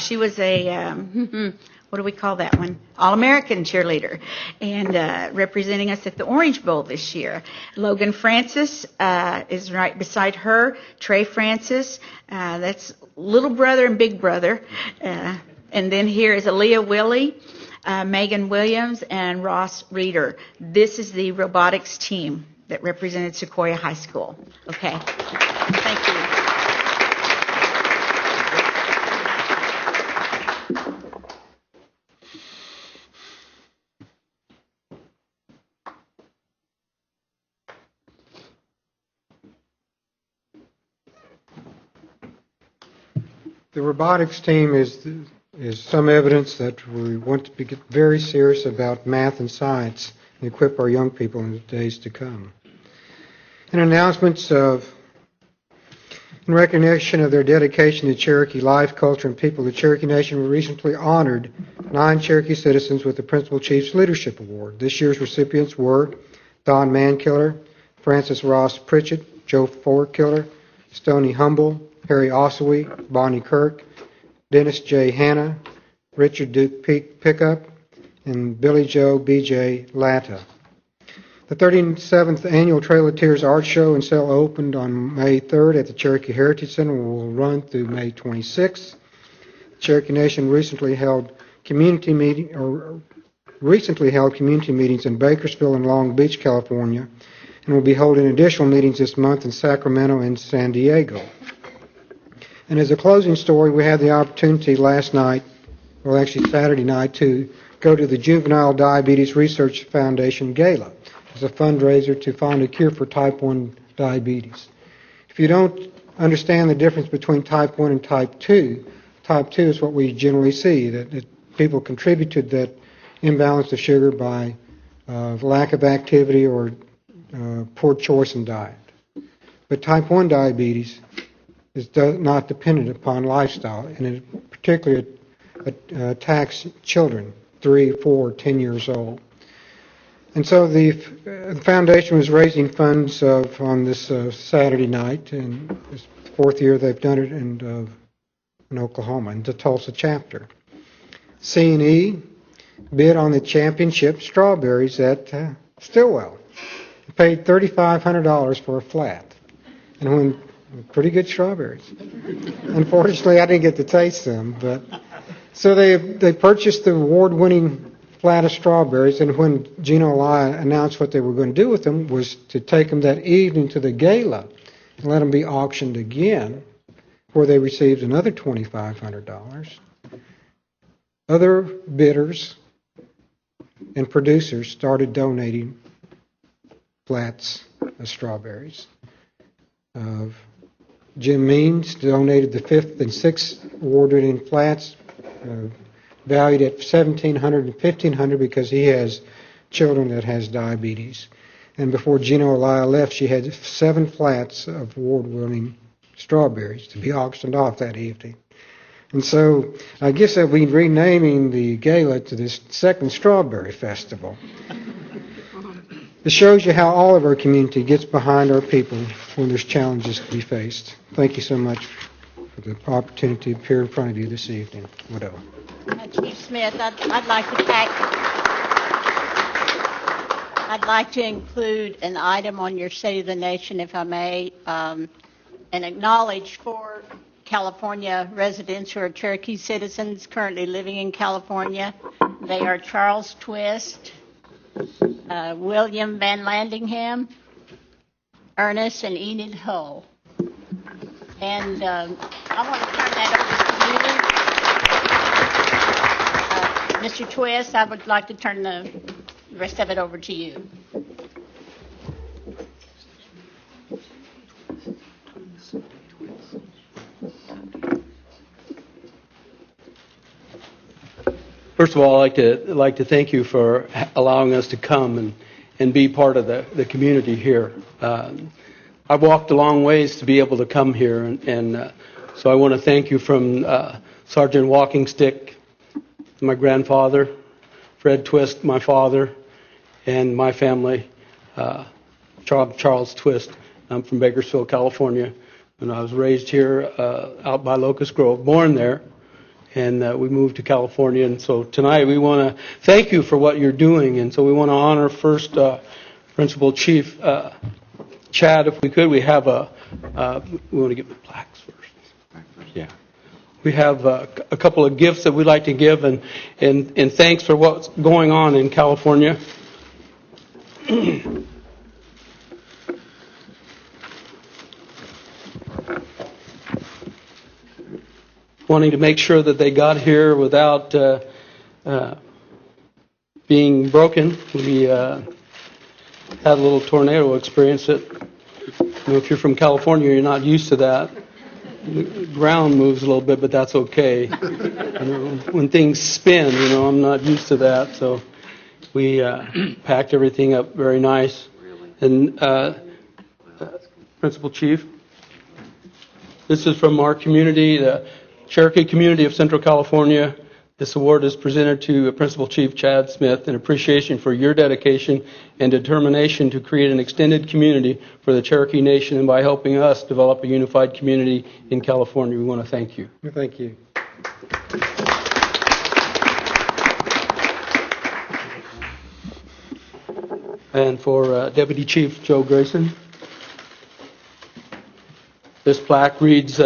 what do we call that one? All-American cheerleader, and representing us at the Orange Bowl this year. Logan Francis is right beside her. Trey Francis, that's little brother and big brother. And then here is Aaliyah Willie, Megan Williams, and Ross Reeder. This is the robotics team that represented Sequoia High School. Okay, thank you. The robotics team is some evidence that we want to get very serious about math and science and equip our young people in the days to come. In announcements in recognition of their dedication to Cherokee life, culture, and people, the Cherokee Nation recently honored 9 Cherokee citizens with the Principal Chief's Leadership Award. This year's recipients were Don Mankiller, Francis Ross Pritchett, Joe Forkiller, Stoney Humble, Harry Osawey, Bonnie Kirk, Dennis J. Hanna, Richard Duke Pickup, and Billy Joe B.J. Latta. The 37th Annual Trail of Tears Art Show and Sale opened on May 3rd at the Cherokee Heritage Center and will run through May 26th. The Cherokee Nation recently held community meetings in Bakersfield and Long Beach, California, and will be holding additional meetings this month in Sacramento and San Diego. And as a closing story, we had the opportunity last night, well actually Saturday night, to go to the Juvenile Diabetes Research Foundation Gala as a fundraiser to find a cure for type 1 diabetes. If you don't understand the difference between type 1 and type 2 is what we generally see, that people contribute to that imbalance of sugar by lack of activity or poor choice in diet. But type 1 diabetes is not dependent upon lifestyle, and it particularly attacks children, 3, 4, 10 years old. And so the foundation was raising funds on this Saturday night, and it's the 4th year they've done it in Oklahoma, in the Tulsa chapter. C&E bid on the championship strawberries at Stillwell. They paid $3,500 for a flat, and when pretty good strawberries. Unfortunately, I didn't get to taste them, but so they purchased the award-winning flat of strawberries, and when Gino Elia announced what they were going to do with them was to take them that evening to the gala and let them be auctioned again, where they received another $2,500. Other bidders and producers started donating flats of strawberries. Jim Means donated the 5th and 6th award-winning flats, valued at $1,700 and $1,500 because he has children that has diabetes. And before Gino Elia left, she had 7 flats of award-winning strawberries to be auctioned off that evening. And so I guess I'll be renaming the gala to this second Strawberry Festival. It shows you how all of our community gets behind our people when there's challenges to be faced. Thank you so much for the opportunity to appear in front of you this evening. Whatever. Chief Smith, I'd like to include an item on your State of the Nation, if I may, and acknowledge 4 California residents who are Cherokee citizens currently living in California. They are Charles Twist, William Van Landingham, Ernest and Enid Hull. And I want to turn that over to you. Mr. Twist, I would like to turn the rest of it over to you. First of all, I'd like to thank you for allowing us to come and be part of the community here. I've walked a long ways to be able to come here, and so I want to thank you from Sergeant Walking Stick, my grandfather, Fred Twist, my father, and my family, Charles Twist. I'm from Bakersfield, California, and I was raised here out by Locust Grove, born there. And we moved to California. And so tonight we want to thank you for what you're doing. And so we want to honor first Principal Chief Chad, if we could. We have we want to get the plaques first. Yeah. We have a couple of gifts that we'd like to give, and thanks for what's going on in California. Wanting to make sure that they got here without being broken. We had a little tornado experience. If you're from California, you're not used to that. The ground moves a little bit, but that's okay. When things spin, I'm not used to that. So we packed everything up very nice. And Principal Chief, this is from our community, the Cherokee community of Central California. This award is presented to Principal Chief Chad Smith in appreciation for your dedication and determination to create an extended community for the Cherokee Nation and by helping us develop a unified community in California. We want to thank you. Thank you. And for Deputy Chief Joe Grayson, this plaque reads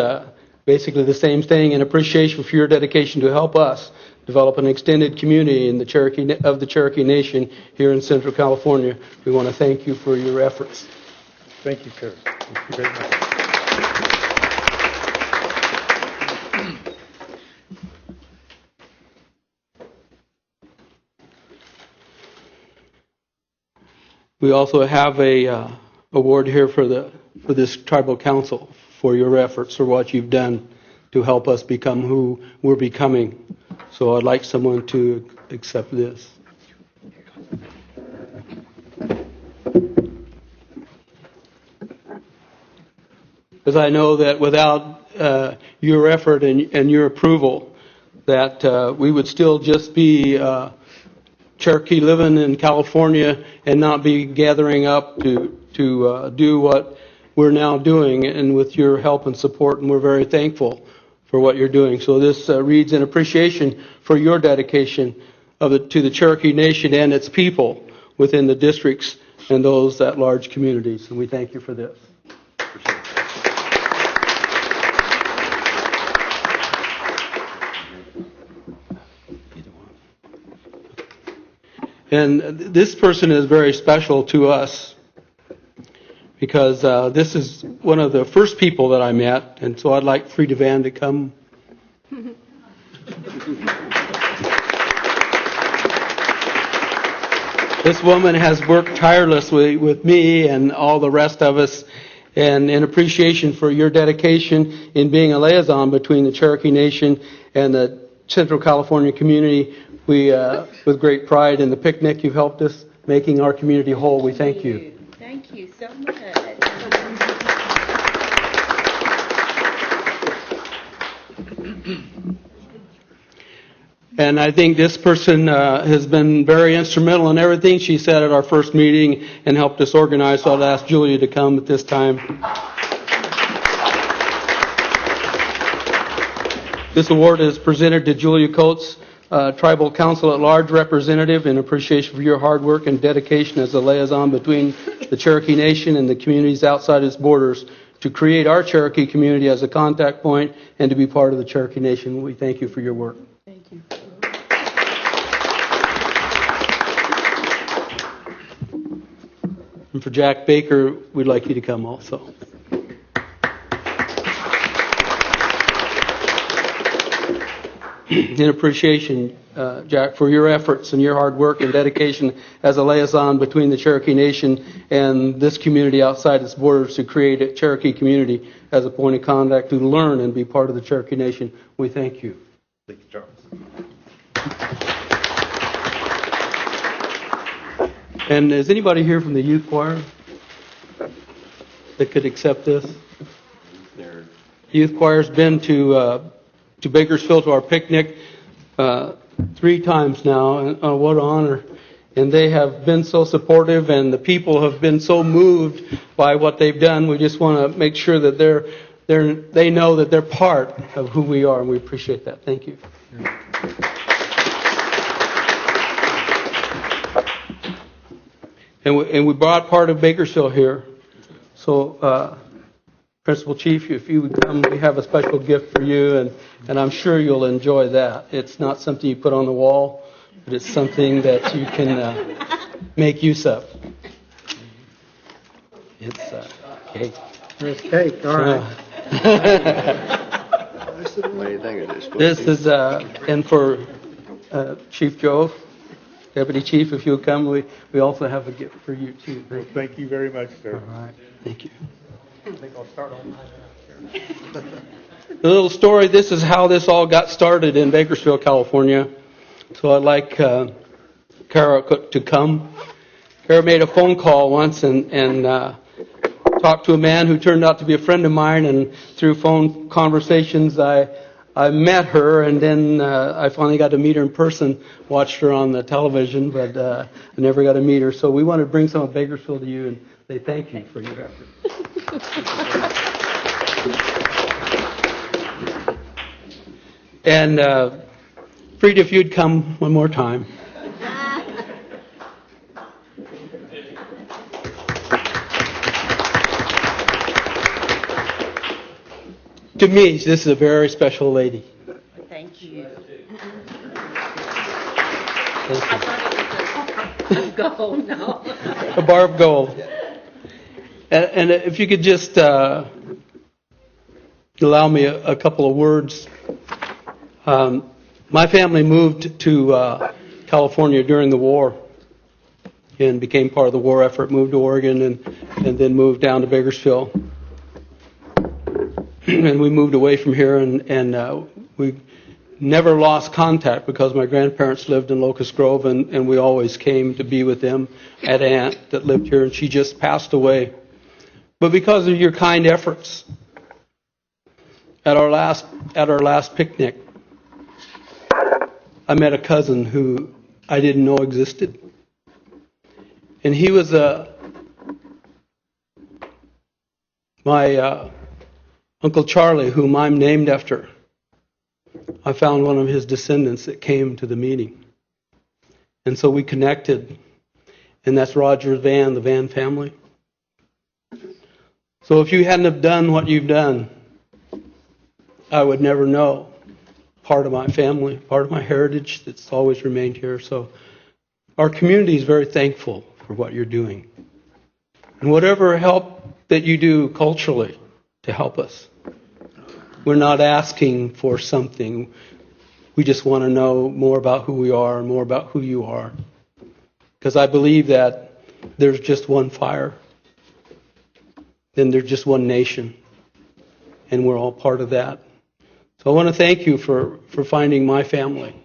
basically the same thing: in appreciation for your dedication to help us develop an extended community in the Cherokee Nation here in Central California. We want to thank you for your efforts. Thank you, sir. Thank you very much. We also have a award here for this tribal council for your efforts, for what you've done to help us become who we're becoming. So I'd like someone to accept this. Because I know that without your effort and your approval, that we would still just be Cherokee living in California and not be gathering up to do what we're now doing, and with your help and support, and we're very thankful for what you're doing. So this reads in appreciation for your dedication to the Cherokee Nation and its people within the districts and those at large communities. And we thank you for this. And this person is very special to us because this is one of the first people that I met, and so I'd like Frida Van to come. This woman has worked tirelessly with me and all the rest of us, and in appreciation for your dedication in being a liaison between the Cherokee Nation and the Central California community, we, with great pride in the picnic you've helped us making our community whole, we thank you. Thank you so much. And I think this person has been very instrumental in everything she said at our first meeting and helped us organize. So I'll ask Julia to come at this time. This award is presented to Julia Coates, Tribal Council at Large Representative, in appreciation for your hard work and dedication as a liaison between the Cherokee Nation and the communities outside its borders to create our Cherokee community as a contact point and to be part of the Cherokee Nation. We thank you for your work. Thank you. And for Jack Baker, we'd like you to come also. In appreciation, Jack, for your efforts and your hard work and dedication as a liaison between the Cherokee Nation and this community outside its borders to create a Cherokee community as a point of contact to learn and be part of the Cherokee Nation. We thank you. Thank you, Charles. And is anybody here from the youth choir that could accept this? Youth choir's been to Bakersfield to our picnic 3 times now, and what an honor. And they have been so supportive, and the people have been so moved by what they've done. We just want to make sure that they know that they're part of who we are, and we appreciate that. Thank you. And we brought part of Bakersfield here. So, Principal Chief, if you would come, we have a special gift for you, and I'm sure you'll enjoy that. It's not something you put on the wall, but it's something that you can make use of. It's cake. It's cake, all right. What do you think of this? This is, and for Chief Joe, Deputy Chief, if you'll come, we also have a gift for you too. Thank you very much, sir. All right, thank you. I think I'll start on mine. A little story. This is how this all got started in Bakersfield, California. So I'd like Kara to come. Kara made a phone call once and talked to a man who turned out to be a friend of mine. And through phone conversations, I met her, and then I finally got to meet her in person. Watched her on the television, but I never got to meet her. So we wanted to bring some of Bakersfield to you and say thank you for your effort. And Frida, if you'd come one more time. To me, this is a very special lady. Thank you. Gold, no. A bar of gold. And if you could just allow me a couple of words. My family moved to California during the war and became part of the war effort, moved to Oregon, and then moved down to Bakersfield. And we moved away from here, and we never lost contact because my grandparents lived in Locust Grove, and we always came to be with them. I had an aunt that lived here, and she just passed away. But because of your kind efforts, at our last picnic, I met a cousin who I didn't know existed. And he was my Uncle Charlie, whom I'm named after. I found one of his descendants that came to the meeting. And so we connected. And that's Roger Van, the Van family. So if you hadn't have done what you've done, I would never know part of my family, part of my heritage that's always remained here. So our community is very thankful for what you're doing. And whatever help that you do culturally to help us. We're not asking for something. We just want to know more about who we are and more about who you are. Because I believe that there's just one fire. Then there's just one nation. And we're all part of that. So I want to thank you for finding my family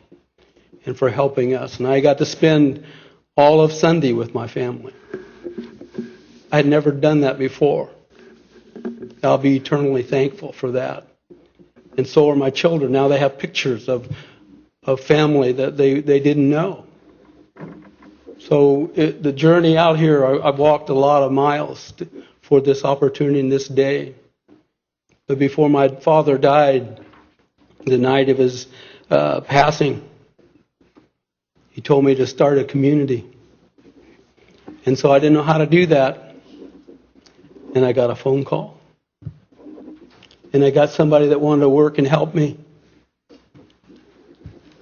and for helping us. And I got to spend all of Sunday with my family. I had never done that before. I'll be eternally thankful for that. And so are my children. Now they have pictures of of family that they didn't know. So the journey out here, I've walked a lot of miles for this opportunity and this day. But before my father died, the night of his passing, he told me to start a community. And so I didn't know how to do that. And I got a phone call. And I got somebody that wanted to work and help me.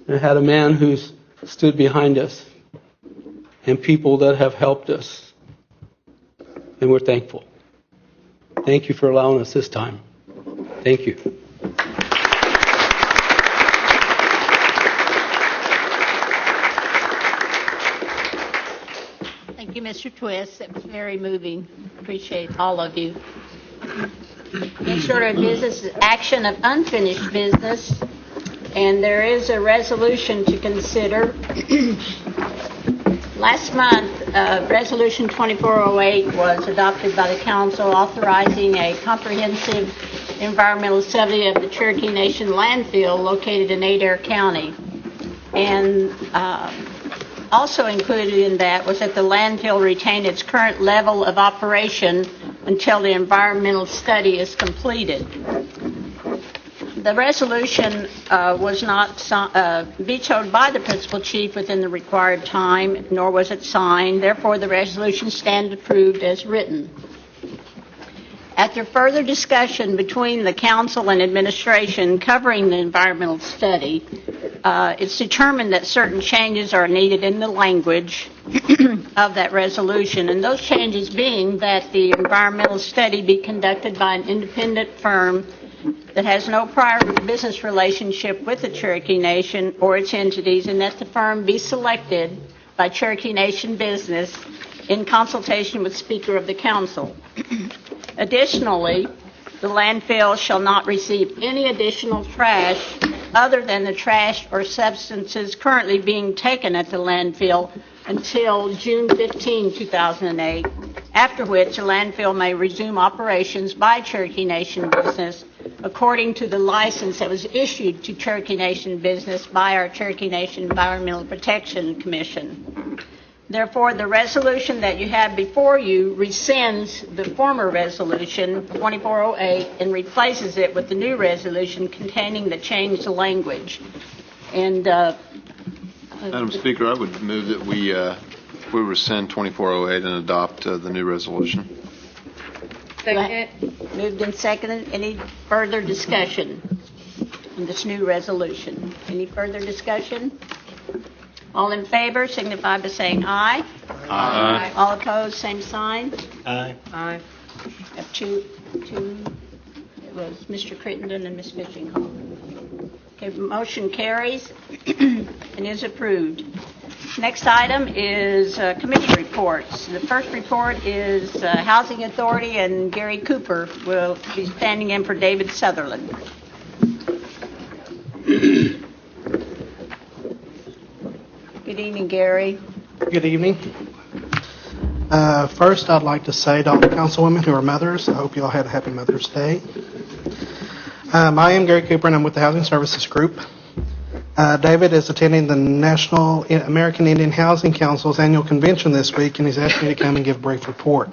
And I had a man who stood behind us and people that have helped us. And we're thankful. Thank you for allowing us this time. Thank you. Thank you, Mr. Twist. That was very moving. Appreciate all of you. Next order of business is action of unfinished business, and there is a resolution to consider. Last month, Resolution 2408 was adopted by the Council authorizing a comprehensive environmental study of the Cherokee Nation landfill located in Adair County. And also included in that was that the landfill retain its current level of operation until the environmental study is completed. The resolution was not vetoed by the principal chief within the required time, nor was it signed. Therefore, the resolution stands approved as written. After further discussion between the council and administration covering the environmental study, it's determined that certain changes are needed in the language of that resolution, and those changes being that the environmental study be conducted by an independent firm that has no prior business relationship with the Cherokee Nation or its entities, and that the firm be selected by Cherokee Nation business in consultation with Speaker of the Council. Additionally, the landfill shall not receive any additional trash other than the trash or substances currently being taken at the landfill until June 15, 2008, after which the landfill may resume operations by Cherokee Nation business according to the license that was issued to Cherokee Nation business by our Cherokee Nation Environmental Protection Commission. Therefore, the resolution that you have before you rescinds the former resolution, 2408, and replaces it with the new resolution containing the changed language. And Madam Speaker, I would move that we rescind 2408 and adopt the new resolution. Second. Moved and seconded. Any further discussion on this new resolution? Any further discussion? All in favor signify by saying aye. Aye. All opposed, same sign. Aye. Aye. Have two. It was Mr. Crittenden and Ms. Fishinghall. Okay, motion carries and is approved. Next item is committee reports. The first report is Housing Authority, and Gary Cooper will be standing in for David Sutherland. Good evening, Gary. Good evening. First, I'd like to say to all the councilwomen who are mothers, I hope you all had a happy Mother's Day. I am Gary Cooper, and I'm with the Housing Services Group. David is attending the National American Indian Housing Council's annual convention this week, and he's asked me to come and give a brief report.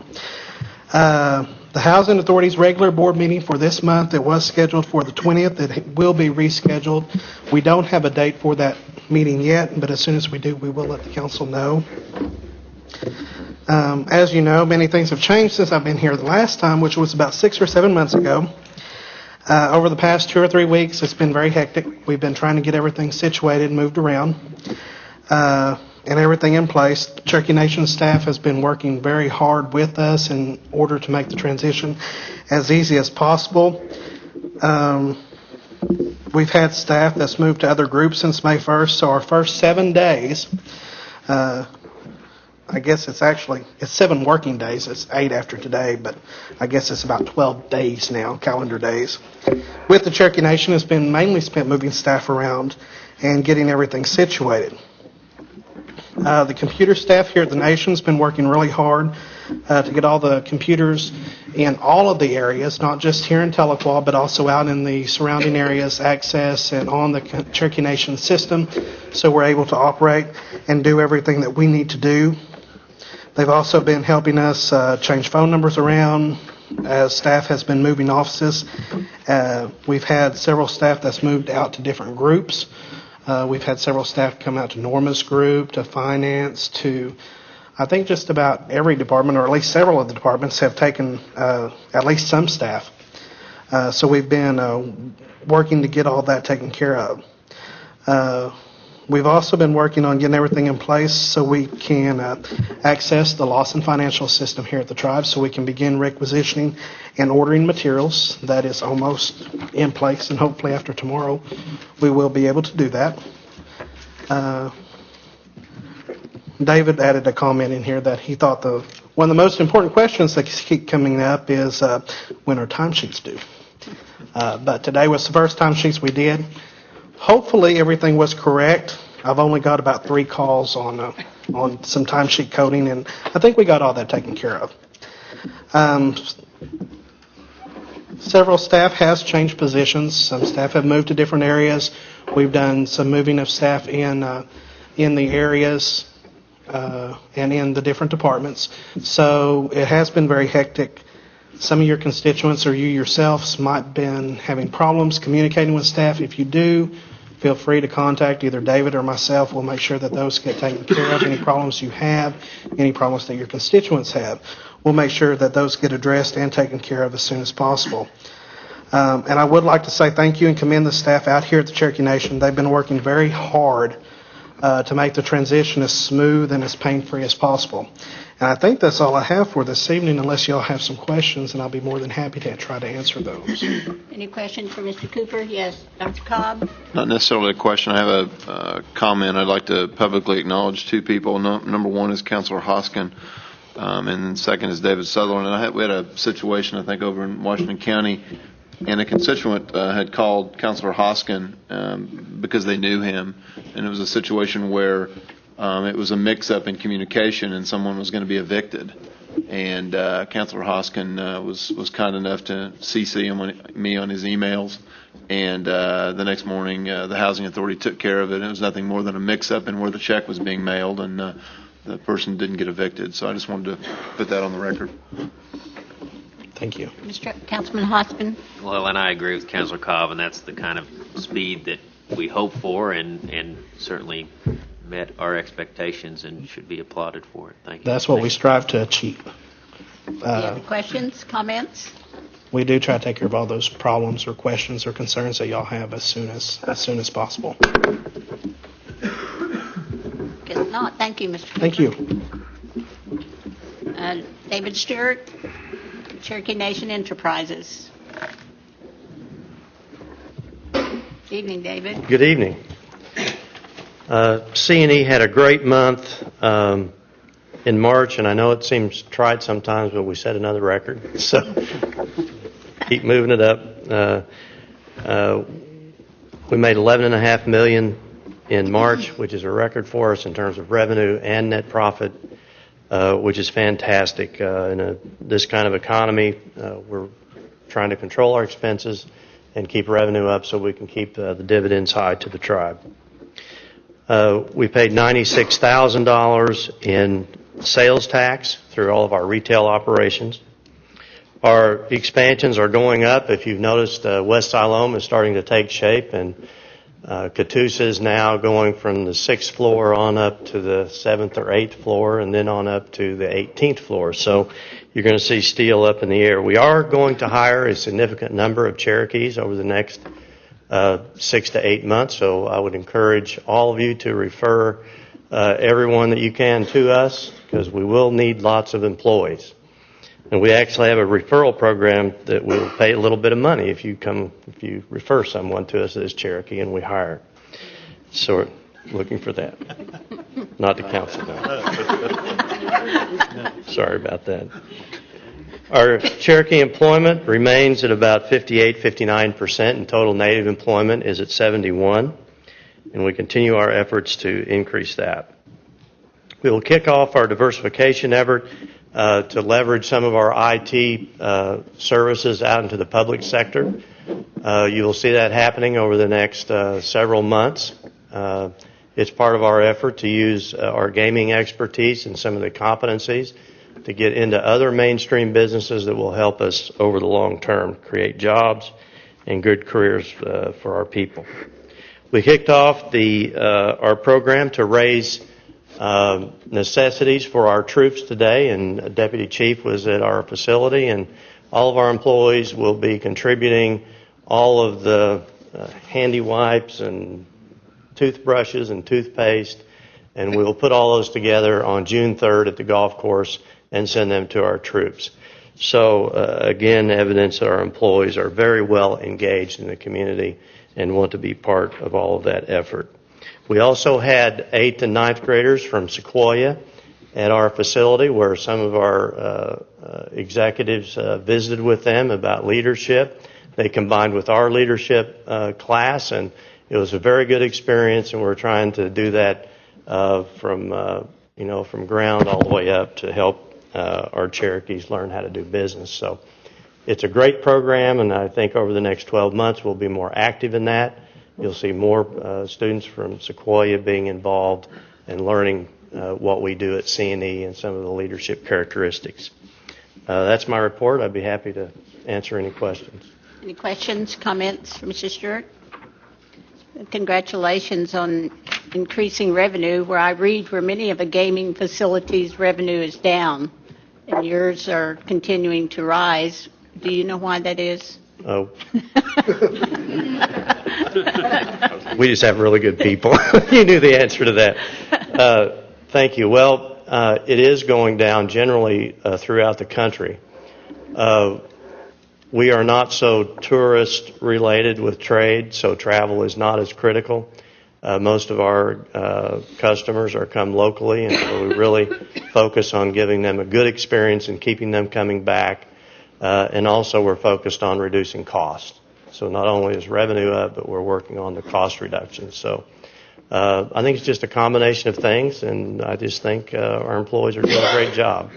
The Housing Authority's regular board meeting for this month, it was scheduled for the 20th. It will be rescheduled. We don't have a date for that meeting yet, but as soon as we do, we will let the council know. As you know, many things have changed since I've been here the last time, which was about 6 or 7 months ago. Over the past 2 or 3 weeks, it's been very hectic. We've been trying to get everything situated and moved around and everything in place. Cherokee Nation staff has been working very hard with us in order to make the transition as easy as possible. We've had staff that's moved to other groups since May 1st, so our first 7 days, I guess it's 7 working days. It's 8 after today, but I guess it's about 12 days now, calendar days. With the Cherokee Nation, it's been mainly spent moving staff around and getting everything situated. The computer staff here at the Nation has been working really hard to get all the computers in all of the areas, not just here in Tahlequah, but also out in the surrounding areas, access and on the Cherokee Nation system, so we're able to operate and do everything that we need to do. They've also been helping us change phone numbers around as staff has been moving offices. We've had several staff that's moved out to different groups. We've had several staff come out to Norma's group, to finance, to I think just about every department, or at least several of the departments, have taken at least some staff. So we've been working to get all that taken care of. We've also been working on getting everything in place so we can access the Lawson financial system here at the tribe, so we can begin requisitioning and ordering materials. That is almost in place, and hopefully after tomorrow we will be able to do that. David added a comment in here that he thought one of the most important questions that keep coming up is when are timesheets due? But today was the first timesheets we did. Hopefully everything was correct. I've only got about 3 calls on some timesheet coding, and I think we got all that taken care of. Several staff has changed positions. Some staff have moved to different areas. We've done some moving of staff in the areas and in the different departments. So it has been very hectic. Some of your constituents or you yourselves might have been having problems communicating with staff. If you do, feel free to contact either David or myself. We'll make sure that those get taken care of. Any problems you have, any problems that your constituents have, we'll make sure that those get addressed and taken care of as soon as possible. And I would like to say thank you and commend the staff out here at the Cherokee Nation. They've been working very hard to make the transition as smooth and as pain-free as possible. And I think that's all I have for this evening, unless y'all have some questions, and I'll be more than happy to try to answer those. Any questions for Mr. Cooper? Yes, Dr. Cobb? Not necessarily a question. I have a comment. I'd like to publicly acknowledge 2 people. Number 1 is Councilor Hoskin, and then second is David Sutherland. And we had a situation, I think, over in Washington County, and a constituent had called Councilor Hoskin because they knew him, and it was a situation where it was a mix-up in communication, and someone was going to be evicted. And Councilor Hoskin was kind enough to CC me on his emails. And the next morning, the Housing Authority took care of it. It was nothing more than a mix-up in where the check was being mailed, and the person didn't get evicted. So I just wanted to put that on the record. Thank you. Councilman Hoskin? Well, and I agree with Councilor Cobb, and that's the kind of speed that we hope for, and certainly met our expectations and should be applauded for it. Thank you. That's what we strive to achieve. Any questions, comments? We do try to take care of all those problems or questions or concerns that y'all have as soon as possible. Guess not. Thank you, Mr. Cooper. Thank you. David Stewart, Cherokee Nation Enterprises. Evening, David. Good evening. C&E had a great month in March, and I know it seems trite sometimes, but we set another record. So keep moving it up. We made $11.5 million in March, which is a record for us in terms of revenue and net profit, which is fantastic. In this kind of economy, we're trying to control our expenses and keep revenue up so we can keep the dividends high to the tribe. We paid $96,000 in sales tax through all of our retail operations. Our expansions are going up. If you've noticed, West Siloam is starting to take shape, and Catoosa is now going from the 6th floor on up to the 7th or 8th floor, and then on up to the 18th floor. So you're going to see steel up in the air. We are going to hire a significant number of Cherokees over the next 6 to 8 months, so I would encourage all of you to refer everyone that you can to us, because we will need lots of employees. And we actually have a referral program that will pay a little bit of money if you refer someone to us that is Cherokee and we hire. So we're looking for that. Not the council, no. Sorry about that. Our Cherokee employment remains at about 58-59%, and total Native employment is at 71%, and we continue our efforts to increase that. We will kick off our diversification effort to leverage some of our IT services out into the public sector. You will see that happening over the next several months. It's part of our effort to use our gaming expertise and some of the competencies to get into other mainstream businesses that will help us over the long term create jobs and good careers for our people. We kicked off our program to raise necessities for our troops today, and Deputy Chief was at our facility, and all of our employees will be contributing all of the handy wipes and toothbrushes and toothpaste, and we'll put all those together on June 3rd at the golf course and send them to our troops. So again, evidence that our employees are very well engaged in the community and want to be part of all of that effort. We also had 8th and 9th graders from Sequoia at our facility where some of our executives visited with them about leadership. They combined with our leadership class, and it was a very good experience, and we're trying to do that from ground all the way up to help our Cherokees learn how to do business. So it's a great program, and I think over the next 12 months we'll be more active in that. You'll see more students from Sequoia being involved and learning what we do at C&E and some of the leadership characteristics. That's my report. I'd be happy to answer any questions. Any questions, comments from Mr. Stewart? Congratulations on increasing revenue. Where I read where many of the gaming facilities' revenue is down and yours are continuing to rise. Do you know why that is? Oh. We just have really good people. You knew the answer to that. Thank you. Well, it is going down generally throughout the country. We are not so tourist related with trade, so travel is not as critical. Most of our customers are come locally, and so we really focus on giving them a good experience and keeping them coming back. And also we're focused on reducing cost. So not only is revenue up, but we're working on the cost reduction. So I think it's just a combination of things, and I just think our employees are doing a great job.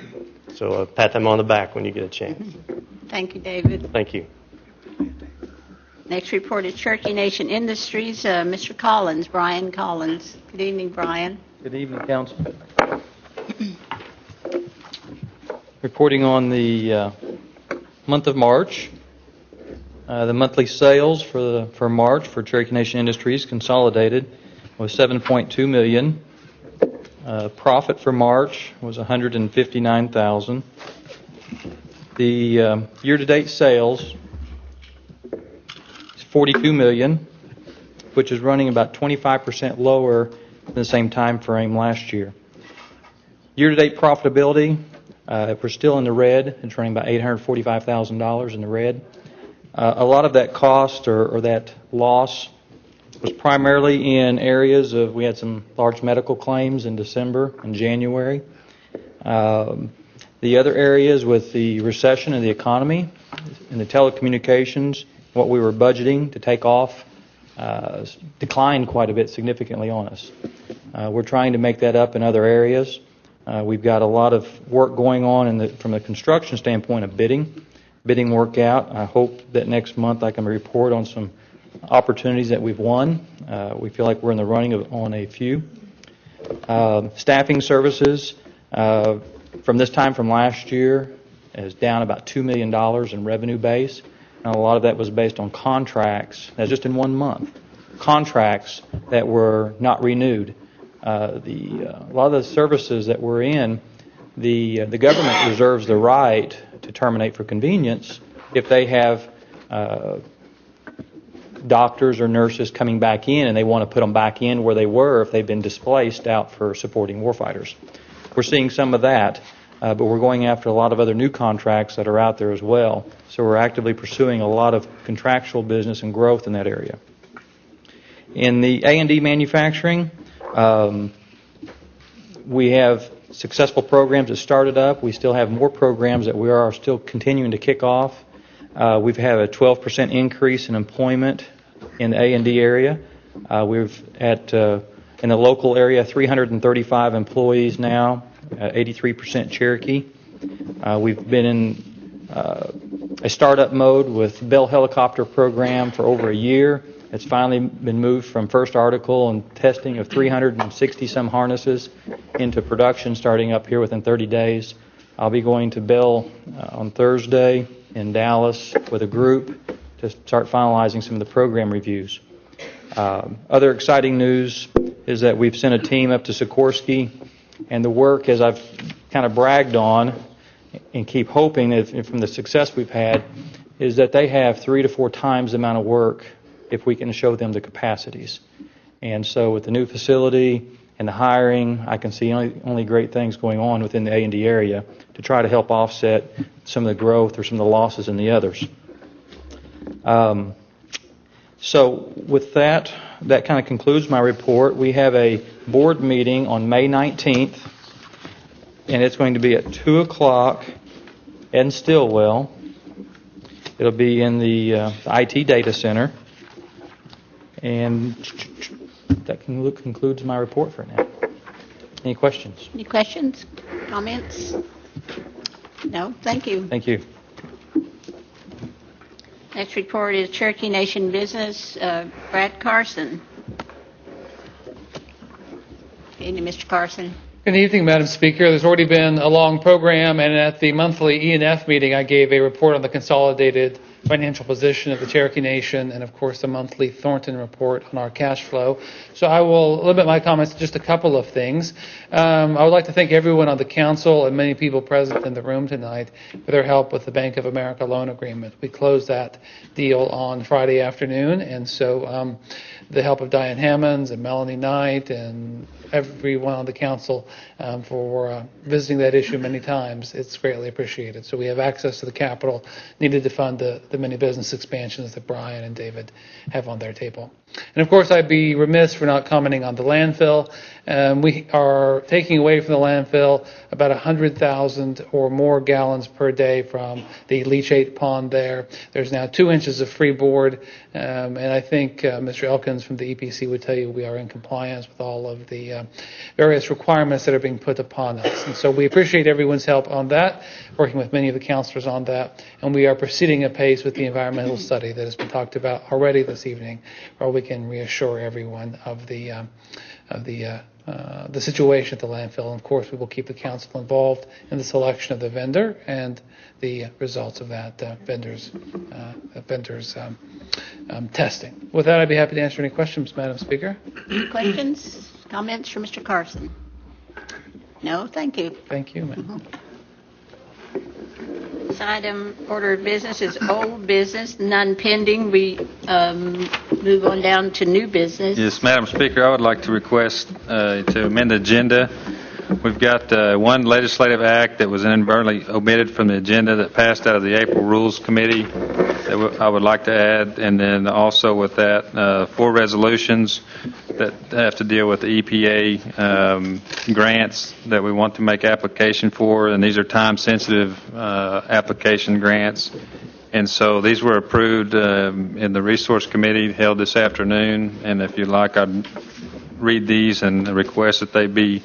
So pat them on the back when you get a chance. Thank you, David. Thank you. Next report is Cherokee Nation Industries. Mr. Collins, Brian Collins. Good evening, Brian. Good evening, Council. Reporting on the month of March. The monthly sales for March for Cherokee Nation Industries consolidated was $7.2 million. Profit for March was $159,000. The year-to-date sales is $42 million, which is running about 25% lower than the same time frame last year. Year-to-date profitability, we're still in the red. It's running about $845,000 in the red. A lot of that cost or that loss was primarily in areas of, we had some large medical claims in December and January. The other areas with the recession and the economy, in the telecommunications, what we were budgeting to take off declined quite a bit significantly on us. We're trying to make that up in other areas. We've got a lot of work going on from the construction standpoint of bidding work out. I hope that next month I can report on some opportunities that we've won. We feel like we're in the running on a few. Staffing services from this time from last year is down about $2 million in revenue base. And a lot of that was based on contracts, that's just in 1 month, contracts that were not renewed. A lot of the services that we're in, the government reserves the right to terminate for convenience if they have doctors or nurses coming back in and they want to put them back in where they were if they've been displaced out for supporting warfighters. We're seeing some of that, but we're going after a lot of other new contracts that are out there as well. So we're actively pursuing a lot of contractual business and growth in that area. In the A&D manufacturing, we have successful programs that started up. We still have more programs that we are still continuing to kick off. We've had a 12% increase in employment in the A&D area. We've at In the local area, 335 employees now, 83% Cherokee. We've been in a startup mode with Bell Helicopter program for over a year. It's finally been moved from first article and testing of 360 some harnesses into production starting up here within 30 days. I'll be going to Bell on Thursday in Dallas with a group to start finalizing some of the program reviews. Other exciting news is that we've sent a team up to Sikorsky, and the work, as I've kind of bragged on and keep hoping that from the success we've had, is that they have 3 to 4 times the amount of work if we can show them the capacities. And so with the new facility and the hiring, I can see only great things going on within the A&D area to try to help offset some of the growth or some of the losses in the others. So with that kind of concludes my report. We have a board meeting on May 19th, and it's going to be at 2 o'clock in Stillwell. It'll be in the IT data center. And that concludes my report for now. Any questions? Any questions, comments? No, thank you. Thank you. Next report is Cherokee Nation Business, Brad Carson. Evening, Mr. Carson. Good evening, Madam Speaker. There's already been a long program, and at the monthly E&F meeting, I gave a report on the consolidated financial position of the Cherokee Nation and, of course, the monthly Thornton report on our cash flow. So I will limit my comments to just a couple of things. I would like to thank everyone on the council and many people present in the room tonight for their help with the Bank of America loan agreement. We closed that deal on Friday afternoon, and so the help of Diane Hammonds and Melanie Knight and everyone on the council for visiting that issue many times. It's greatly appreciated. So we have access to the capital needed to fund the many business expansions that Brian and David have on their table. And of course, I'd be remiss for not commenting on the landfill. We are taking away from the landfill about 100,000 or more gallons per day from the leachate pond there. There's now 2 inches of freeboard, and I think Mr. Elkins from the EPC would tell you we are in compliance with all of the various requirements that are being put upon us. And so we appreciate everyone's help on that, working with many of the councilors on that, and we are proceeding apace with the environmental study that has been talked about already this evening, where we can reassure everyone of the situation at the landfill. And of course, we will keep the council involved in the selection of the vendor and the results of that vendor's testing. With that, I'd be happy to answer any questions, Madam Speaker. Any questions, comments for Mr. Carson? No, thank you. Thank you, ma'am. This item, order of business, is old business, none pending. We move on down to new business. Yes, Madam Speaker, I would like to request to amend the agenda. We've got one legislative act that was inadvertently omitted from the agenda that passed out of the April Rules Committee that I would like to add, and then also with that 4 resolutions that have to deal with the EPA grants that we want to make application for, and these are time-sensitive application grants. And so these were approved in the Resource Committee held this afternoon, and if you'd like, I'd read these and request that they be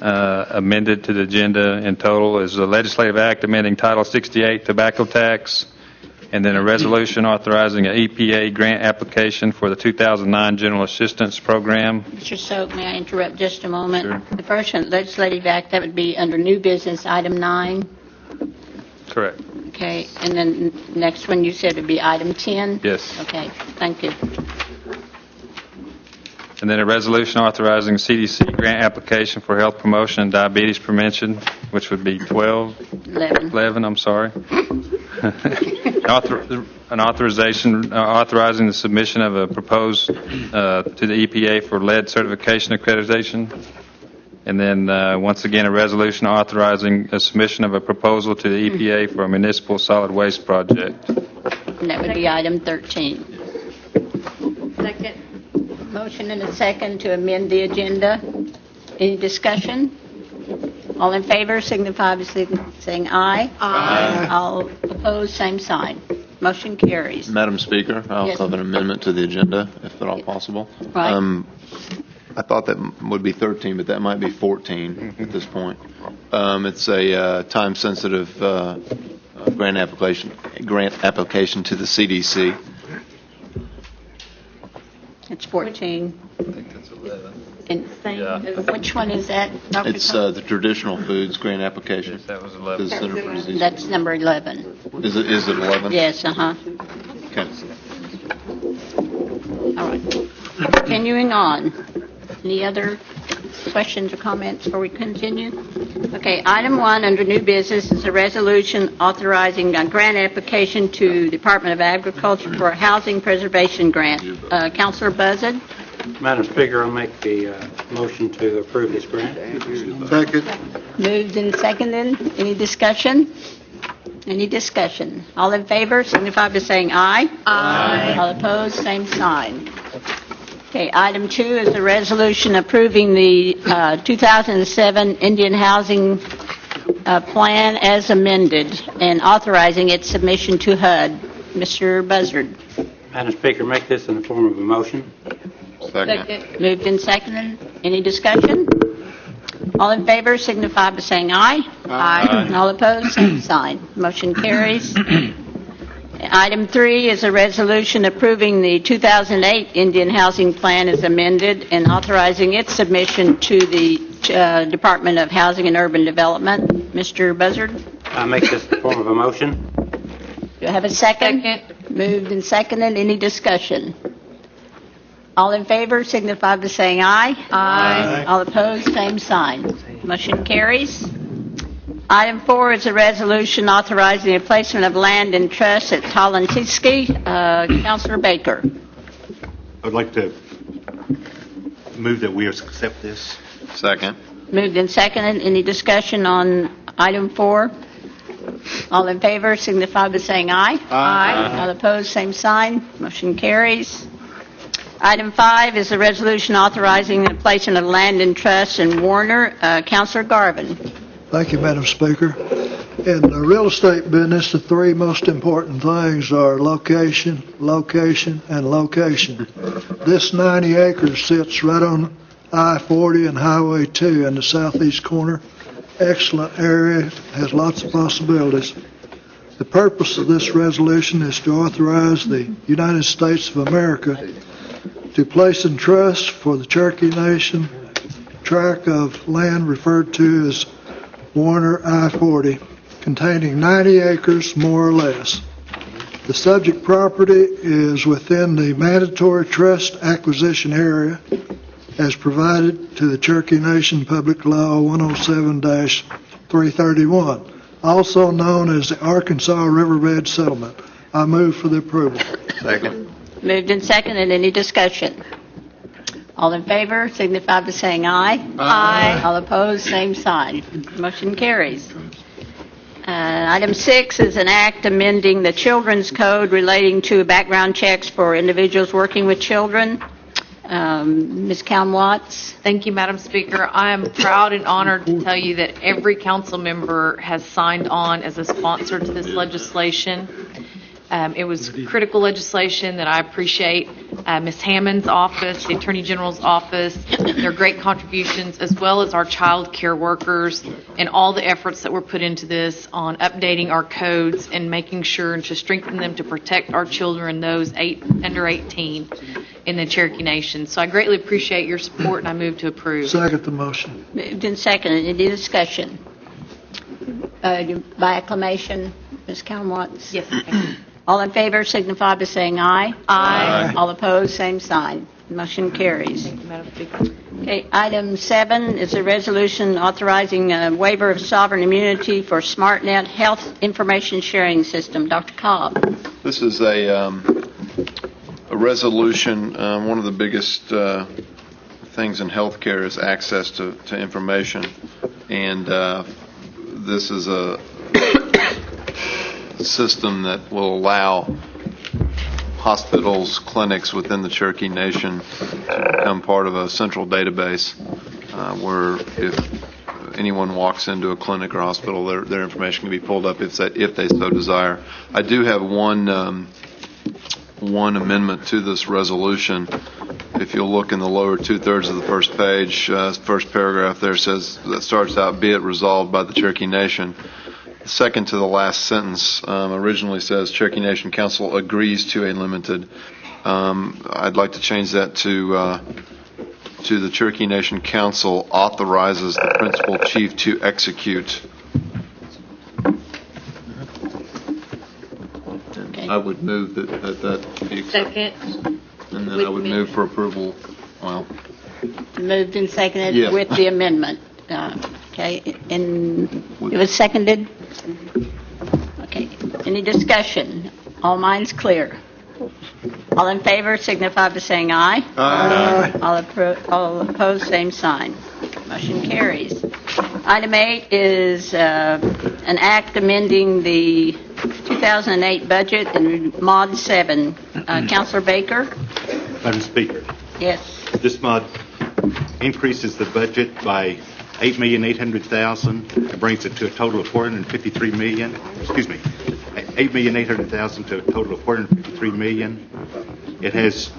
amended to the agenda in total. Is a legislative act amending Title 68 tobacco tax, and then a resolution authorizing an EPA grant application for the 2009 General Assistance Program. Mr. Soak, may I interrupt just a moment? Sure. The first one, legislative act, that would be under new business, item 9. Correct. Okay, and then next one you said would be item 10? Yes. Okay, thank you. And then a resolution authorizing CDC grant application for health promotion and diabetes prevention, which would be 11, I'm sorry. An authorization authorizing the submission of a proposed to the EPA for lead certification accreditation. And then once again, a resolution authorizing a submission of a proposal to the EPA for a municipal solid waste project. And that would be item 13. Second. Motion and a second to amend the agenda. Any discussion? All in favor signify by saying aye. Aye. All opposed, same sign. Motion carries. Madam Speaker, I'll Yes. have an amendment to the agenda, if at all possible. Right. I thought that would be 13, but that might be 14 at this point. It's a time-sensitive grant application to the CDC. It's 14. I think that's 11. And which one is that, Dr. It's Cobb? the traditional foods grant application. Yes, that was To 11. the Center for Disease. That's number 11. Is it 11? Yes, uh-huh. Okay. All right. Continuing on. Any other questions or comments before we continue? Okay, item 1 under new business is a resolution authorizing a grant application to Department of Agriculture for a housing preservation grant. Councilor Buzzard? Madam Speaker, I'll make the motion to approve this grant. Second. Moved and seconded. Any discussion? Any discussion? All in favor signify by saying aye. Aye. All opposed, same sign. Okay, item 2 is a resolution approving the 2007 Indian Housing Plan as amended and authorizing its submission to HUD. Mr. Buzzard. Madam Speaker, make this in the form of a motion. Second. Moved and seconded. Any discussion? All in favor signify by saying aye. Aye. All opposed, same sign. Motion carries. Item 3 is a resolution approving the 2008 Indian Housing Plan as amended and authorizing its submission to the Department of Housing and Urban Development. Mr. Buzzard? I make this in the form of a motion. Do I have a second? Second. Moved and seconded. Any discussion? All in favor signify by saying aye. Aye. All opposed, same sign. Motion carries. Item 4 is a resolution authorizing the placement of land in trust at Talentiski. Councilor Baker. I'd like to move that we accept this. Second. Moved and seconded. Any discussion on item 4? All in favor signify by saying aye. Aye. All opposed, same sign. Motion carries. Item 5 is a resolution authorizing the placement of land in trust in Warner. Councilor Garvin. Thank you, Madam Speaker. In the real estate business, the 3 most important things are location, location, and location. This 90 acres sits right on I-40 and Highway 2 in the southeast corner. Excellent area, has lots of possibilities. The purpose of this resolution is to authorize the United States of America to place in trust for the Cherokee Nation tract of land referred to as Warner I-40, containing 90 acres more or less. The subject property is within the mandatory trust acquisition area as provided to the Cherokee Nation Public Law 107-331, also known as the Arkansas Riverbed Settlement. I move for the approval. Second. Moved and seconded. Any discussion? All in favor signify by saying aye. Aye. All opposed, same sign. Motion carries. Item 6 is an act amending the Children's Code relating to background checks for individuals working with children. Ms. Watts. Thank you, Madam Speaker. I am proud and honored to tell you that every council member has signed on as a sponsor to this legislation. It was critical legislation that I appreciate Ms. Hammond's office, the Attorney General's office, their great contributions, as well as our child care workers and all the efforts that were put into this on updating our codes and making sure to strengthen them to protect our children, those under 18 in the Cherokee Nation. So I greatly appreciate your support, and I move to approve. Second the motion. Moved and seconded. Any discussion? By acclamation, Ms. Watts? Yes. All in favor signify by saying aye. Aye. All opposed, same sign. Motion carries. Thank you, Madam Speaker. Okay, item 7 is a resolution authorizing a waiver of sovereign immunity for SmartNet Health Information Sharing System. Dr. Cobb. This is a resolution. One of the biggest things in healthcare is access to information, and this is a system that will allow hospitals, clinics within the Cherokee Nation to become part of a central database where if anyone walks into a clinic or hospital, their information can be pulled up if they so desire. I do have one one amendment to this resolution. If you'll look in the lower two-thirds of the first page, first paragraph there says, that starts out, "Be it resolved by the Cherokee Nation." The second to the last sentence originally says, "Cherokee Nation Council agrees to a limited." I'd like to change that to the Cherokee Nation Council authorizes the principal chief to execute. I would move that be accepted. Second. And then I would move for approval. Well, Moved and seconded Yes. with the amendment. Okay, and it was seconded? Okay, any discussion? All minds clear? All in favor signify by saying aye. Aye. All opposed, same sign. Motion carries. Item 8 is an act amending the 2008 budget in Mod 7. Councilor Baker? Madam Speaker, Yes. this mod increases the budget by $8,800,000. It brings it to a total of $453 million. Excuse me, $8,800,000 to a total of $453 million. It has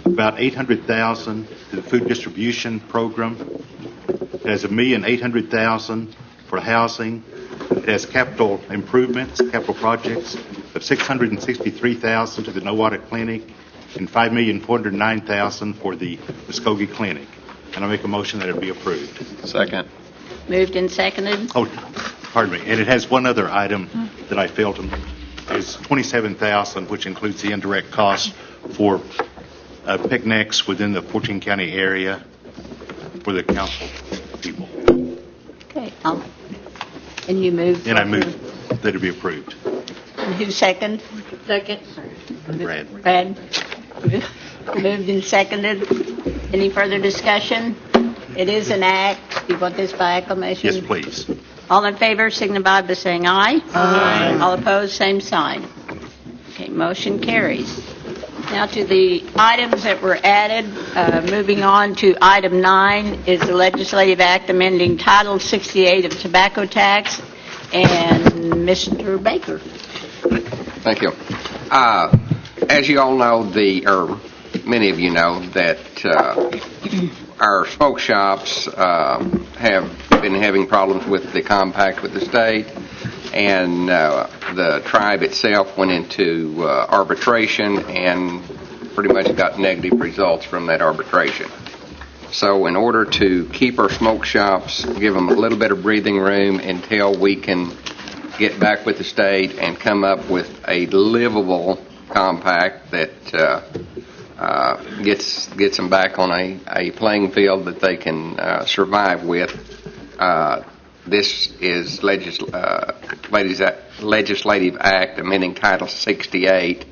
about $800,000 to the food distribution program. It has $1,800,000 for housing. It has capital improvements, capital projects of $663,000 to the No Water Clinic and $5,409,000 for the Muskogee Clinic. And I make a motion that it be approved. second. Moved and seconded. Oh, pardon me. And it has one other item that I failed to, is $27,000, which includes the indirect cost for picnics within the 14 county area for the council people. Okay. And you moved? And I move that it be approved. And who second? Second. Brad. Brad? Moved and seconded. Any further discussion? It is an act. You want this by acclamation? Yes, please. All in favor signify by saying aye. Aye. All opposed, same sign. Okay, motion carries. Now to the items that were added, moving on to item 9 is the legislative act amending Title 68 of tobacco tax. And Mr. Baker. Thank you. As you all know, or many of you know, that our smoke shops have been having problems with the compact with the state, and the tribe itself went into arbitration and pretty much got negative results from that arbitration. So in order to keep our smoke shops, give them a little bit of breathing room until we can get back with the state and come up with a livable compact that gets them back on a playing field that they can survive with. This is legislative act amending Title 68,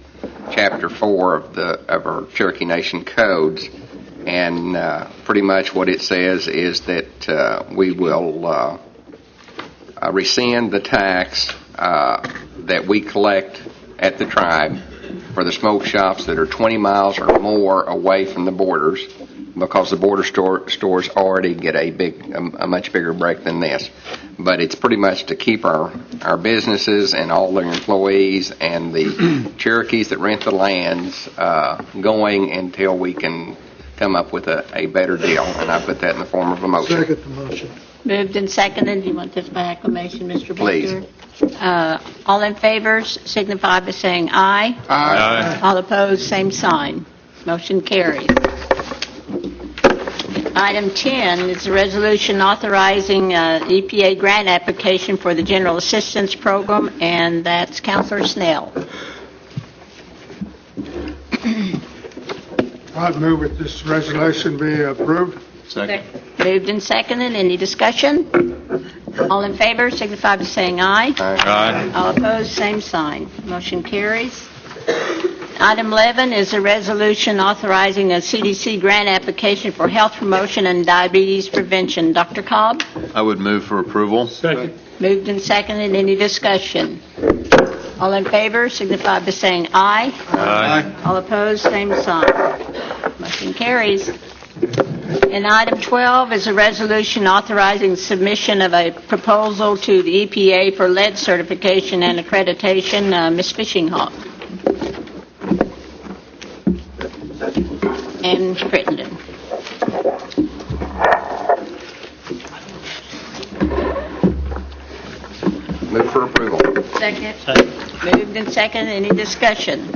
Chapter 4 of our Cherokee Nation codes, and pretty much what it says is that we will rescind the tax that we collect at the tribe for the smoke shops that are 20 miles or more away from the borders, because the border stores already get a much bigger break than this. But it's pretty much to keep our businesses and all their employees and the Cherokees that rent the lands going until we can come up with a better deal. And I put that in the form of a motion. Second the motion. Moved and seconded. You want this by acclamation, Mr. Baker? Please. All in favor signify by saying aye. Aye. All opposed, same sign. Motion carries. Item 10 is a resolution authorizing EPA grant application for the General Assistance Program, and that's Councilor Snell. I'd move that this resolution be approved. Second. Moved and seconded. Any discussion? All in favor signify by saying aye. Aye. All opposed, same sign. Motion carries. Item 11 is a resolution authorizing a CDC grant application for health promotion and diabetes prevention. Dr. Cobb? I would move for approval. Second. Moved and seconded. Any discussion? All in favor signify by saying aye. Aye. All opposed, same sign. Motion carries. And item 12 is a resolution authorizing submission of a proposal to the EPA for lead certification and accreditation. Ms. Fishinghawk. and Crittenden. Move for approval. Second. Moved and second. Any discussion?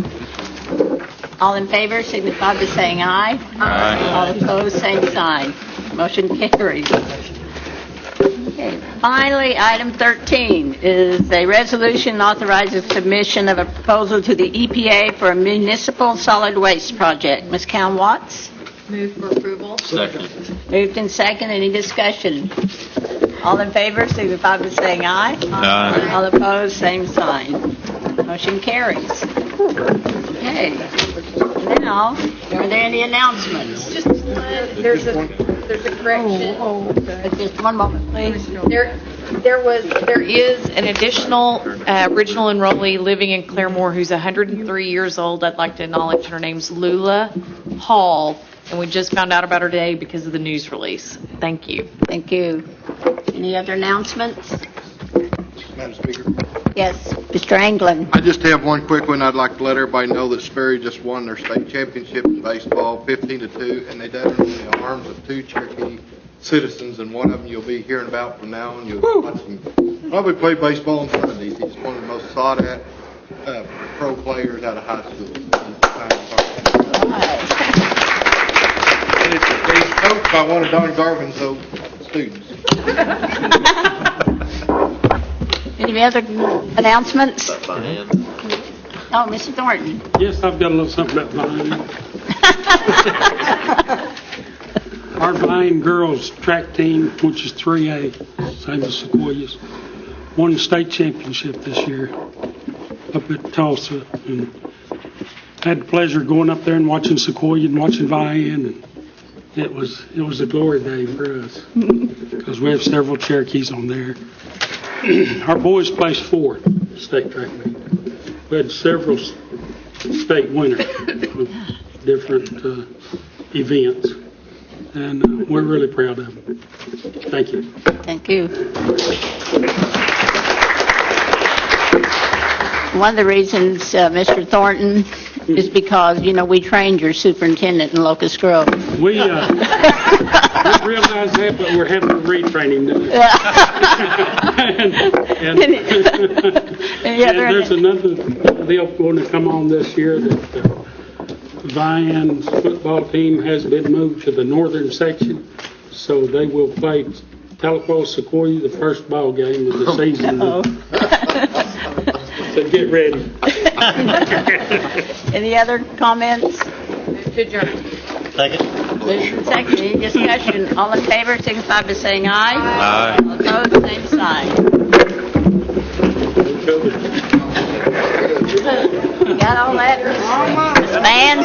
All in favor signify by saying aye. Aye. All opposed, same sign. Motion carries. Okay. Finally, item 13 is a resolution authorizing submission of a proposal to the EPA for a municipal solid waste project. Ms. Cowan Watts? Move for approval. Second. Moved and second. Any discussion? All in favor signify by saying aye. Aye. All opposed, same sign. Motion carries. Okay. Now, are there any announcements? Just there's a correction. Just one moment, please. There is an additional original enrollee living in Claremore who's 103 years old. I'd like to acknowledge her name's Lula Hall, and we just found out about her today because of the news release. Thank you. Thank you. Any other announcements? Madam Speaker, Yes, Mr. Anglin. I just have one quick one. I'd like to let everybody know that Sperry just won their state championship in baseball, 15-2, and they did it in the arms of 2 Cherokee citizens, and one of them you'll be hearing about from now on. You'll watch him probably play baseball on Sundays. He's one of the most sought-at pro players out of high school. And he's coached by one of Don Garvin's old students. Any other announcements? Oh, Mr. Thornton. Yes, I've got a little something about Vine. Our Vine girls track team, which is 3A, same as Sequoia's, won the state championship this year up at Tulsa. And had the pleasure of going up there and watching Sequoia and watching Vine, and it was a glory day for us because we have several Cherokees on there. Our boys placed 4th state track meet. We had several state winners of different events, and we're really proud of them. Thank you. Thank you. One of the reasons, Mr. Thornton, is because, we trained your superintendent in Locust Grove. We realize that, but we're having to retrain him now. and there's another deal going to come on this year that Vine's football team has been moved to the northern section, so they will play Tahlequah Sequoia the first ball game of the season. So get ready. Any other comments? To adjourn. Second. Any discussion? All in favor, signify by saying aye. Aye. All opposed, same sign. Got all that? Ms. Mann?